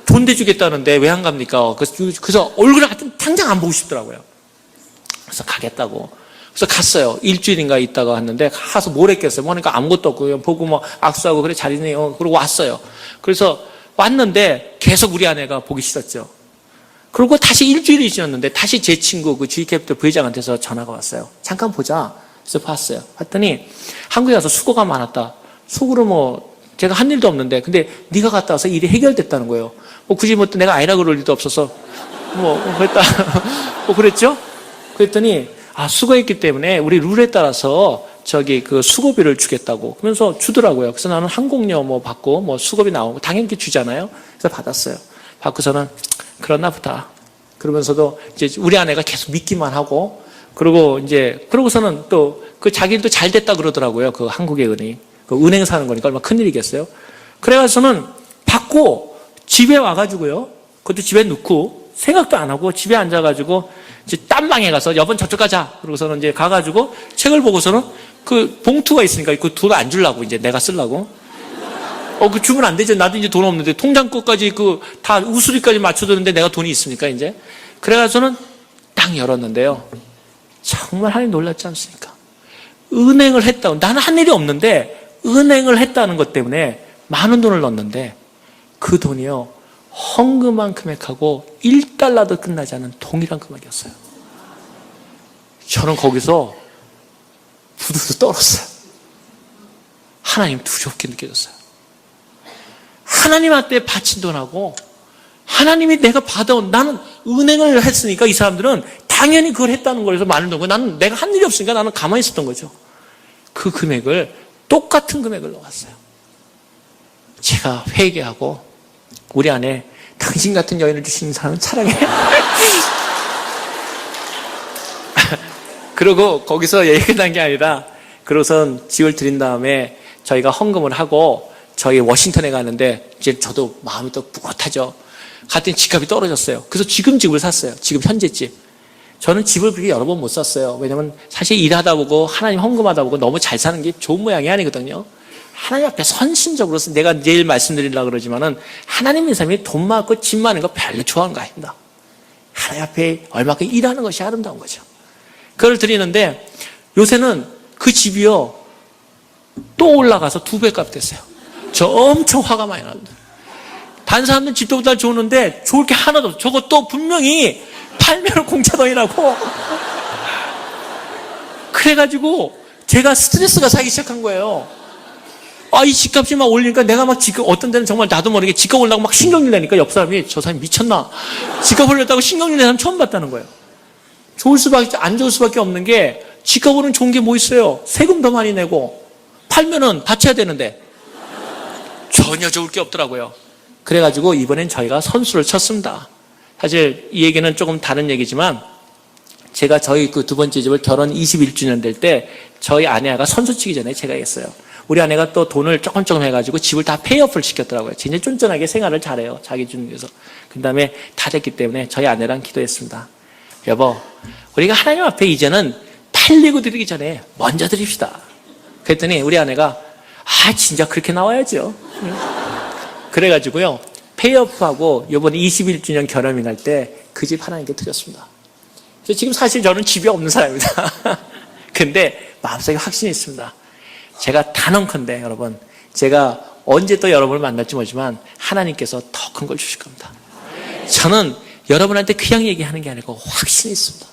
돈 대주겠다는데 왜 안 갑니까? 그래서 얼굴을 하여튼 당장 안 보고 싶더라고요. 그래서 가겠다고. 그래서 갔어요. 일주일인가 있다가 왔는데 가서 뭘 했겠어요. 뭐니까 아무것도 없고 그냥 보고 악수하고 그래 잘 있네요. 그러고 왔어요. 그래서 왔는데 계속 우리 아내가 보기 싫었죠. 그리고 다시 일주일이 지났는데 다시 제 친구 그 G캐피털 부회장한테서 전화가 왔어요. 잠깐 보자. 그래서 봤어요. 봤더니 한국에 가서 수고가 많았다. 속으로 제가 한 일도 없는데 근데 네가 갔다 와서 일이 해결됐다는 거예요. 굳이 내가 아니라 그럴 일도 없어서 그랬다. 그랬죠? 그랬더니 수고했기 때문에 우리 룰에 따라서 그 수고비를 주겠다고 그러면서 주더라고요. 그래서 나는 항공료 받고 수고비 나오고 당연히 주잖아요. 그래서 받았어요. 받고서는 그러나 보다. 그러면서도 이제 우리 아내가 계속 믿기만 하고 그러고서는 또 그 자기도 잘 됐다 그러더라고요. 그 한국의 은행. 그 은행 사는 거니까 얼마나 큰일이겠어요. 그래가지고는 받고 집에 와가지고요. 그것도 집에 넣고 생각도 안 하고 집에 앉아가지고 이제 딴 방에 가서 여번 저쪽 가자. 그러고서는 이제 가가지고 책을 보고서는 그 봉투가 있으니까 그 돈 안 주려고 이제 내가 쓰려고. 그 주면 안 되죠. 나도 이제 돈 없는데 통장 것까지 다 우수리까지 맞춰두는데 내가 돈이 있습니까 이제. 그래가지고는 딱 열었는데요. 정말 하나님 놀랍지 않습니까? 은행을 했다고. 나는 한 일이 없는데 은행을 했다는 것 때문에 많은 돈을 넣었는데 그 돈이요. 헌금한 금액하고 1달러도 끝나지 않은 동일한 금액이었어요. 저는 거기서 부두두 떨었어요. 하나님 두렵게 느껴졌어요. 하나님한테 바친 돈하고 하나님이 내가 받아온 나는 은행을 했으니까 이 사람들은 당연히 그걸 했다는 거라서 많은 돈이고 나는 내가 한 일이 없으니까 나는 가만히 있었던 거죠. 그 금액을 똑같은 금액을 넣었어요. 제가 회개하고 우리 아내 당신 같은 여인을 주신 사람은 사랑해. 그리고 거기서 얘기 끝난 게 아니라 그러고선 집을 드린 다음에 저희가 헌금을 하고 저희 워싱턴에 가는데 이제 저도 마음이 또 뿌듯하죠. 갔더니 집값이 떨어졌어요. 그래서 지금 집을 샀어요. 지금 현재 집. 저는 집을 그렇게 여러 번 못 샀어요. 왜냐면 사실 일하다 보고 하나님 헌금하다 보고 너무 잘 사는 게 좋은 모양이 아니거든요. 하나님 앞에 선심적으로 내가 내일 말씀드리려고 그러지만은 하나님의 삶이 돈 많고 집 많은 거 별로 좋아하는 거 아닙니다. 하나님 앞에 얼마큼 일하는 것이 아름다운 거죠. 그걸 드리는데 요새는 그 집이요 또 올라가서 2배 값 됐어요. 저 엄청 화가 많이 납니다. 다른 사람들은 집도보다 좋은데 좋을 게 하나도 없어. 저것도 분명히 팔면 공짜돈이라고. 그래가지고 제가 스트레스가 사기 시작한 거예요. 이 집값이 막 올리니까 내가 막 어떤 데는 정말 나도 모르게 집값 올라고 막 신경질 내니까 옆 사람이 저 사람이 미쳤나. 집값 올렸다고 신경질 내는 사람 처음 봤다는 거예요. 안 좋을 수밖에 없는 게 집값 오르는 좋은 게 뭐 있어요. 세금 더 많이 내고 팔면은 받쳐야 되는데 전혀 좋을 게 없더라고요. 그래가지고 이번엔 저희가 선수를 쳤습니다. 사실 이 얘기는 조금 다른 얘기지만 제가 저희 그 두 번째 집을 결혼 21주년 될 때 저희 아내가 선수 치기 전에 제가 했어요. 우리 아내가 또 돈을 조금 해가지고 집을 다 페이오프를 시켰더라고요. 진짜 쫀쫀하게 생활을 잘해요. 자기 주는 데서. 그 다음에 다 됐기 때문에 저희 아내랑 기도했습니다. 여보, 우리가 하나님 앞에 이제는 팔리고 드리기 전에 먼저 드립시다. 그랬더니 우리 아내가 진짜 그렇게 나와야죠. 그래가지고요, 페이오프하고 이번에 21주년 결혼일 때 그 집 하나님께 드렸습니다. 지금 사실 저는 집이 없는 사람입니다. 근데 마음속에 확신이 있습니다. 제가 단언컨대 여러분, 제가 언제 또 여러분을 만날지 모르지만 하나님께서 더 큰 걸 주실 겁니다. 저는 여러분한테 그냥 얘기하는 게 아니고 확신이 있습니다.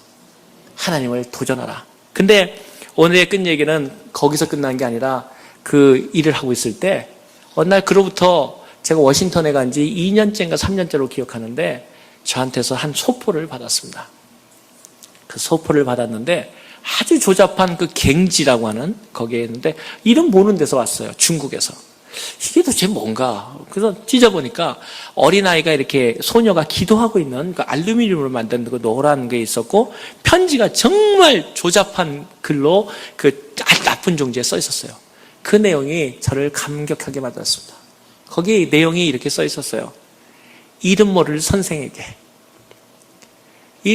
하나님을 도전하라. 근데 오늘의 끝 얘기는 거기서 끝난 게 아니라 그 일을 하고 있을 때 어느 날 그로부터 제가 워싱턴에 간 지 2년째인가 3년째로 기억하는데 저한테서 한 소포를 받았습니다. 그 소포를 받았는데 아주 조잡한 그 갱지라고 하는 거기에 있는데 이름 모르는 데서 왔어요. 중국에서. 이게 도대체 뭔가. 그래서 찢어보니까 어린아이가 이렇게 소녀가 기도하고 있는 그 알루미늄으로 만든 그 노란 게 있었고 편지가 정말 조잡한 글로 그 아주 나쁜 종지에 써 있었어요. 그 내용이 저를 감격하게 만들었습니다. 거기 내용이 이렇게 써 있었어요. 이름 모를 선생에게.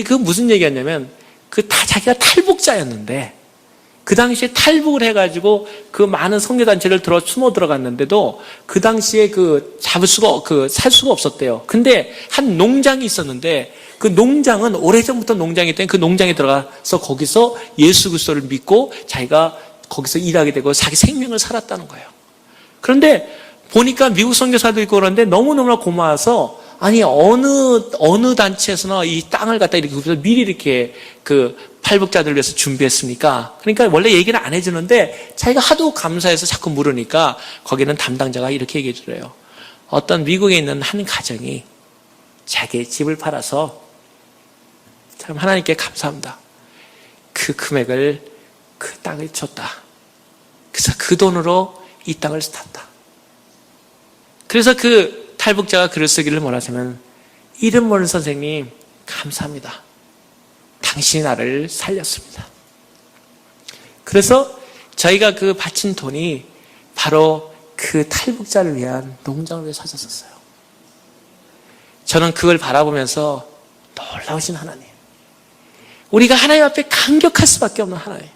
그 무슨 얘기였냐면 자기가 탈북자였는데 그 당시에 탈북을 해가지고 그 많은 선교단체를 숨어 들어갔는데도 그 당시에 살 수가 없었대요. 근데 한 농장이 있었는데 그 농장은 오래전부터 농장이 있더니 그 농장에 들어가서 거기서 예수 그리스도를 믿고 자기가 거기서 일하게 되고 자기 생명을 살았다는 거예요. 그런데 보니까 미국 선교사도 있고 그러는데 너무너무나 고마워서 어느 단체에서나 이 땅을 갖다 이렇게 미리 이렇게 그 탈북자들을 위해서 준비했습니까? 그러니까 원래 얘기를 안 해주는데 자기가 하도 감사해서 자꾸 물으니까 거기는 담당자가 이렇게 얘기해 주래요. 어떤 미국에 있는 한 가정이 자기의 집을 팔아서 참 하나님께 감사합니다. 그 금액을 그 땅을 줬다. 그래서 그 돈으로 이 땅을 샀다. 그래서 그 탈북자가 글을 쓰기를 뭐라냐면 이름 모르는 선생님 감사합니다. 당신이 나를 살렸습니다. 그래서 저희가 그 바친 돈이 바로 그 탈북자를 위한 농장을 위해 사줬었어요. 저는 그걸 바라보면서 놀라우신 하나님. 우리가 하나님 앞에 감격할 수밖에 없는 하나님.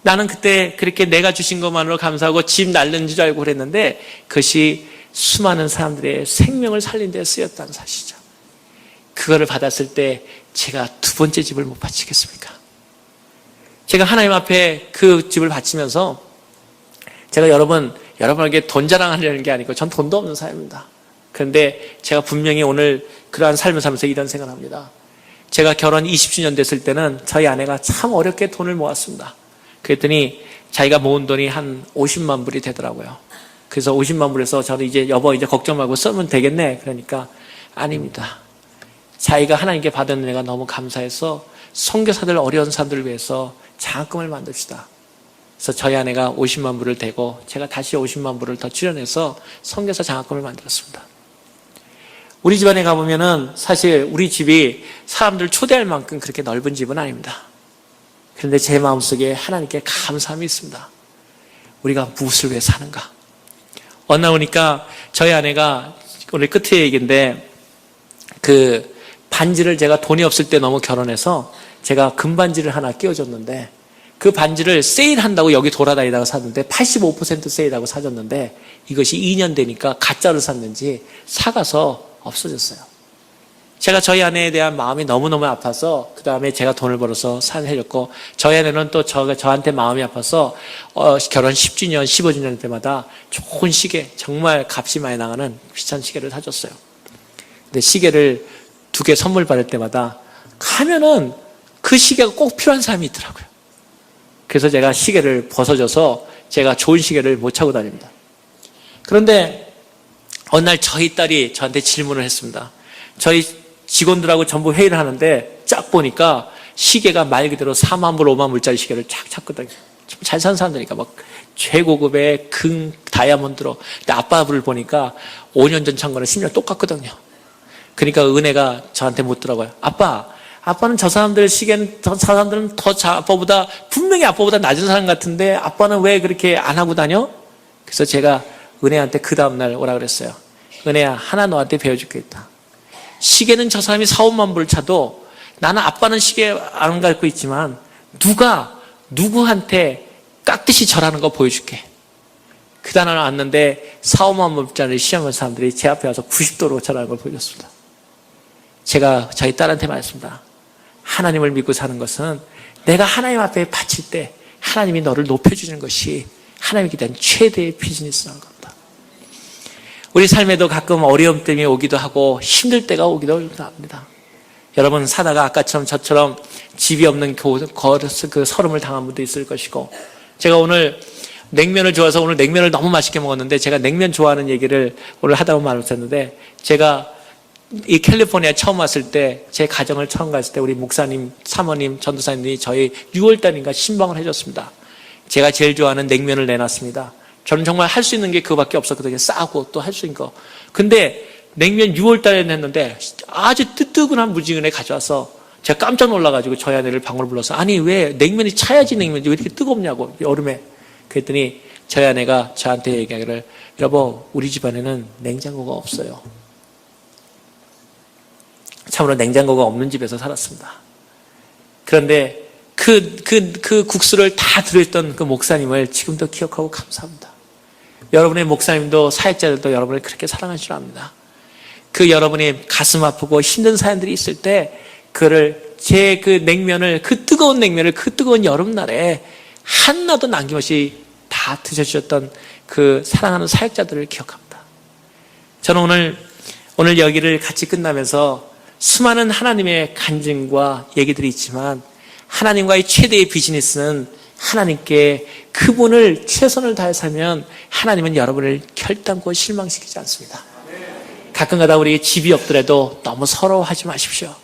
나는 그때 그렇게 내가 주신 것만으로 감사하고 집 날린 줄 알고 그랬는데 그것이 수많은 사람들의 생명을 살린 데 쓰였다는 사실이죠. 그거를 받았을 때 제가 두 번째 집을 못 바치겠습니까? 제가 하나님 앞에 그 집을 바치면서 제가 여러분에게 돈 자랑하려는 게 아니고 전 돈도 없는 사람입니다. 그런데 제가 분명히 오늘 그러한 삶을 살면서 이런 생각을 합니다. 제가 결혼 20주년 됐을 때는 저희 아내가 참 어렵게 돈을 모았습니다. 그랬더니 자기가 모은 돈이 한 50만 불이 되더라고요. 그래서 50만 불에서 저는 이제 여보 이제 걱정 말고 쓰면 되겠네. 그러니까 아닙니다. 자기가 하나님께 받은 은혜가 너무 감사해서 선교사들 어려운 사람들을 위해서 장학금을 만듭시다. 그래서 저희 아내가 50만 불을 대고 제가 다시 50만 불을 더 출연해서 선교사 장학금을 만들었습니다. 우리 집안에 가보면은 사실 우리 집이 사람들 초대할 만큼 그렇게 넓은 집은 아닙니다. 그런데 제 마음속에 하나님께 감사함이 있습니다. 우리가 무엇을 위해 사는가? 어느 날 오니까 저희 아내가 오늘 끝의 얘기인데 그 반지를 제가 돈이 없을 때 너무 결혼해서 제가 금반지를 하나 끼워줬는데 그 반지를 세일한다고 여기 돌아다니다가 샀는데 85% 세일하고 사줬는데 이것이 2년 되니까 가짜로 샀는지 사가서 없어졌어요. 제가 저희 아내에 대한 마음이 너무너무 아파서 그 다음에 제가 돈을 벌어서 해줬고 저희 아내는 또 저한테 마음이 아파서 결혼 10주년, 15주년 때마다 좋은 시계, 정말 값이 많이 나가는 비싼 시계를 사줬어요. 근데 시계를 2개 선물 받을 때마다 가면은 그 시계가 꼭 필요한 사람이 있더라고요. 그래서 제가 시계를 벗어줘서 제가 좋은 시계를 못 차고 다닙니다. 그런데 어느 날 저희 딸이 저한테 질문을 했습니다. 저희 직원들하고 전부 회의를 하는데 쫙 보니까 시계가 말 그대로 4만 불, 5만 불짜리 시계를 쫙 찾거든요. 잘 사는 사람들이니까 막 최고급의 다이아몬드로. 근데 아빠를 보니까 5년 전 찬 거는 10년 똑같거든요. 그러니까 은혜가 저한테 묻더라고요. 아빠는 저 사람들 시계는 저 사람들은 분명히 아빠보다 낮은 사람 같은데 아빠는 왜 그렇게 안 하고 다녀? 그래서 제가 은혜한테 그 다음날 오라 그랬어요. 은혜야, 하나 너한테 배워줄 게 있다. 시계는 저 사람이 4, 5만 불 차도 나는 아빠는 시계 안 갖고 있지만 누가 누구한테 깍듯이 절하는 거 보여줄게. 그 단어를 왔는데 4, 5만 불짜리 시험한 사람들이 제 앞에 와서 90도로 절하는 걸 보여줬습니다. 제가 저희 딸한테 말했습니다. 하나님을 믿고 사는 것은 내가 하나님 앞에 바칠 때 하나님이 너를 높여주는 것이 하나님께 대한 최대의 비즈니스라는 겁니다. 우리 삶에도 가끔 어려움 때문에 오기도 하고 힘들 때가 오기도 합니다. 여러분 사다가 아까처럼 저처럼 집이 없는 그 서름을 당한 분도 있을 것이고, 제가 오늘 냉면을 좋아해서 오늘 냉면을 너무 맛있게 먹었는데, 제가 냉면 좋아하는 얘기를 오늘 하다 보면 말했는데, 제가 이 캘리포니아 처음 왔을 때, 제 가정을 처음 갔을 때 우리 목사님, 사모님, 전도사님들이 저희 6월달인가 신방을 해줬습니다. 제가 제일 좋아하는 냉면을 내놨습니다. 저는 정말 할 수 있는 게 그거밖에 없었거든요. 싸고 또 할 수 있는 거. 근데 냉면 6월달에 냈는데 아주 뜨뜨근한 무지근에 가져와서 제가 깜짝 놀라가지고 저희 아내를 방으로 불러서, 아니 왜 냉면이 차야지 냉면이 왜 이렇게 뜨겁냐고, 여름에. 그랬더니 저희 아내가 저한테 얘기하기를, 여보 우리 집안에는 냉장고가 없어요. 참으로 냉장고가 없는 집에서 살았습니다. 그런데 그 국수를 다 들어있던 그 목사님을 지금도 기억하고 감사합니다. 여러분의 목사님도 사역자들도 여러분을 그렇게 사랑할 줄 압니다. 그 여러분이 가슴 아프고 힘든 사연들이 있을 때 그를 제 그 냉면을, 그 뜨거운 냉면을 그 뜨거운 여름날에 하나도 남김없이 다 드셔주셨던 그 사랑하는 사역자들을 기억합니다. 저는 오늘 여기를 같이 끝나면서 수많은 하나님의 간증과 얘기들이 있지만, 하나님과의 최대의 비즈니스는 하나님께 그분을 최선을 다해 살면 하나님은 여러분을 결단코 실망시키지 않습니다. 가끔가다 우리 집이 없더라도 너무 서러워하지 마십시오.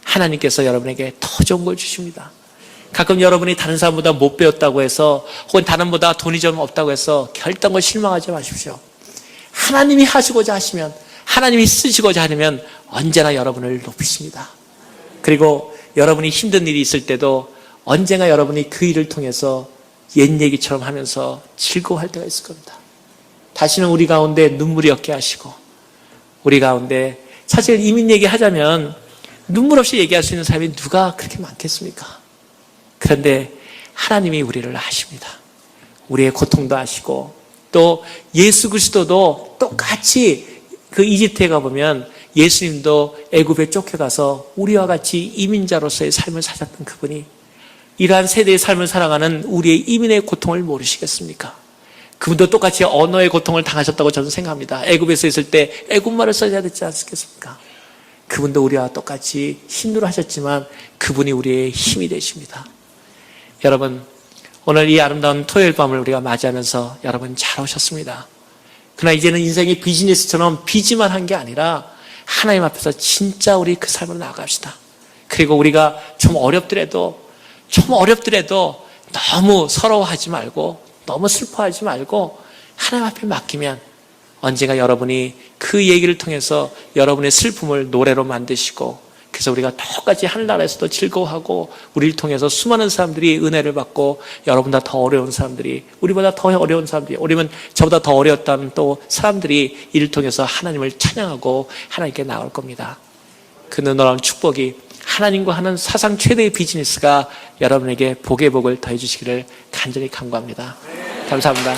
하나님께서 여러분에게 더 좋은 걸 주십니다. 가끔 여러분이 다른 사람보다 못 배웠다고 해서, 혹은 다른 보다 돈이 좀 없다고 해서 결단코 실망하지 마십시오. 하나님이 하시고자 하시면, 하나님이 쓰시고자 하면 언제나 여러분을 높이십니다. 그리고 여러분이 힘든 일이 있을 때도 언젠가 여러분이 그 일을 통해서 옛 얘기처럼 하면서 즐거워할 때가 있을 겁니다. 다시는 우리 가운데 눈물이 없게 하시고, 우리 가운데 사실 이민 얘기하자면 눈물 없이 얘기할 수 있는 사람이 누가 그렇게 많겠습니까? 그런데 하나님이 우리를 아십니다. 우리의 고통도 아시고, 또 예수 그리스도도 똑같이 그 이집트에 가보면 예수님도 애굽에 쫓겨가서 우리와 같이 이민자로서의 삶을 사셨던 그분이 이러한 세대의 삶을 살아가는 우리의 이민의 고통을 모르시겠습니까? 그분도 똑같이 언어의 고통을 당하셨다고 저는 생각합니다. 애굽에서 있을 때 애굽말을 써야 되지 않겠습니까? 그분도 우리와 똑같이 힘들어 하셨지만 그분이 우리의 힘이 되십니다. 여러분, 오늘 이 아름다운 토요일 밤을 우리가 맞이하면서 여러분 잘 오셨습니다. 그러나 이제는 인생의 비즈니스처럼 비지만 한 게 아니라 하나님 앞에서 진짜 우리 그 삶으로 나아갑시다. 그리고 우리가 좀 어렵더라도 너무 서러워하지 말고, 너무 슬퍼하지 말고 하나님 앞에 맡기면 언젠가 여러분이 그 얘기를 통해서 여러분의 슬픔을 노래로 만드시고, 그래서 우리가 똑같이 하늘나라에서도 즐거워하고, 우리를 통해서 수많은 사람들이 은혜를 받고, 여러분보다 더 어려운 사람들이, 우리보다 더 어려운 사람들이, 우리는 저보다 더 어려웠다는 또 사람들이 이를 통해서 하나님을 찬양하고 하나님께 나올 겁니다. 그 놀라운 축복이, 하나님과 하는 사상 최대의 비즈니스가 여러분에게 복의 복을 더해 주시기를 간절히 간구합니다. 감사합니다.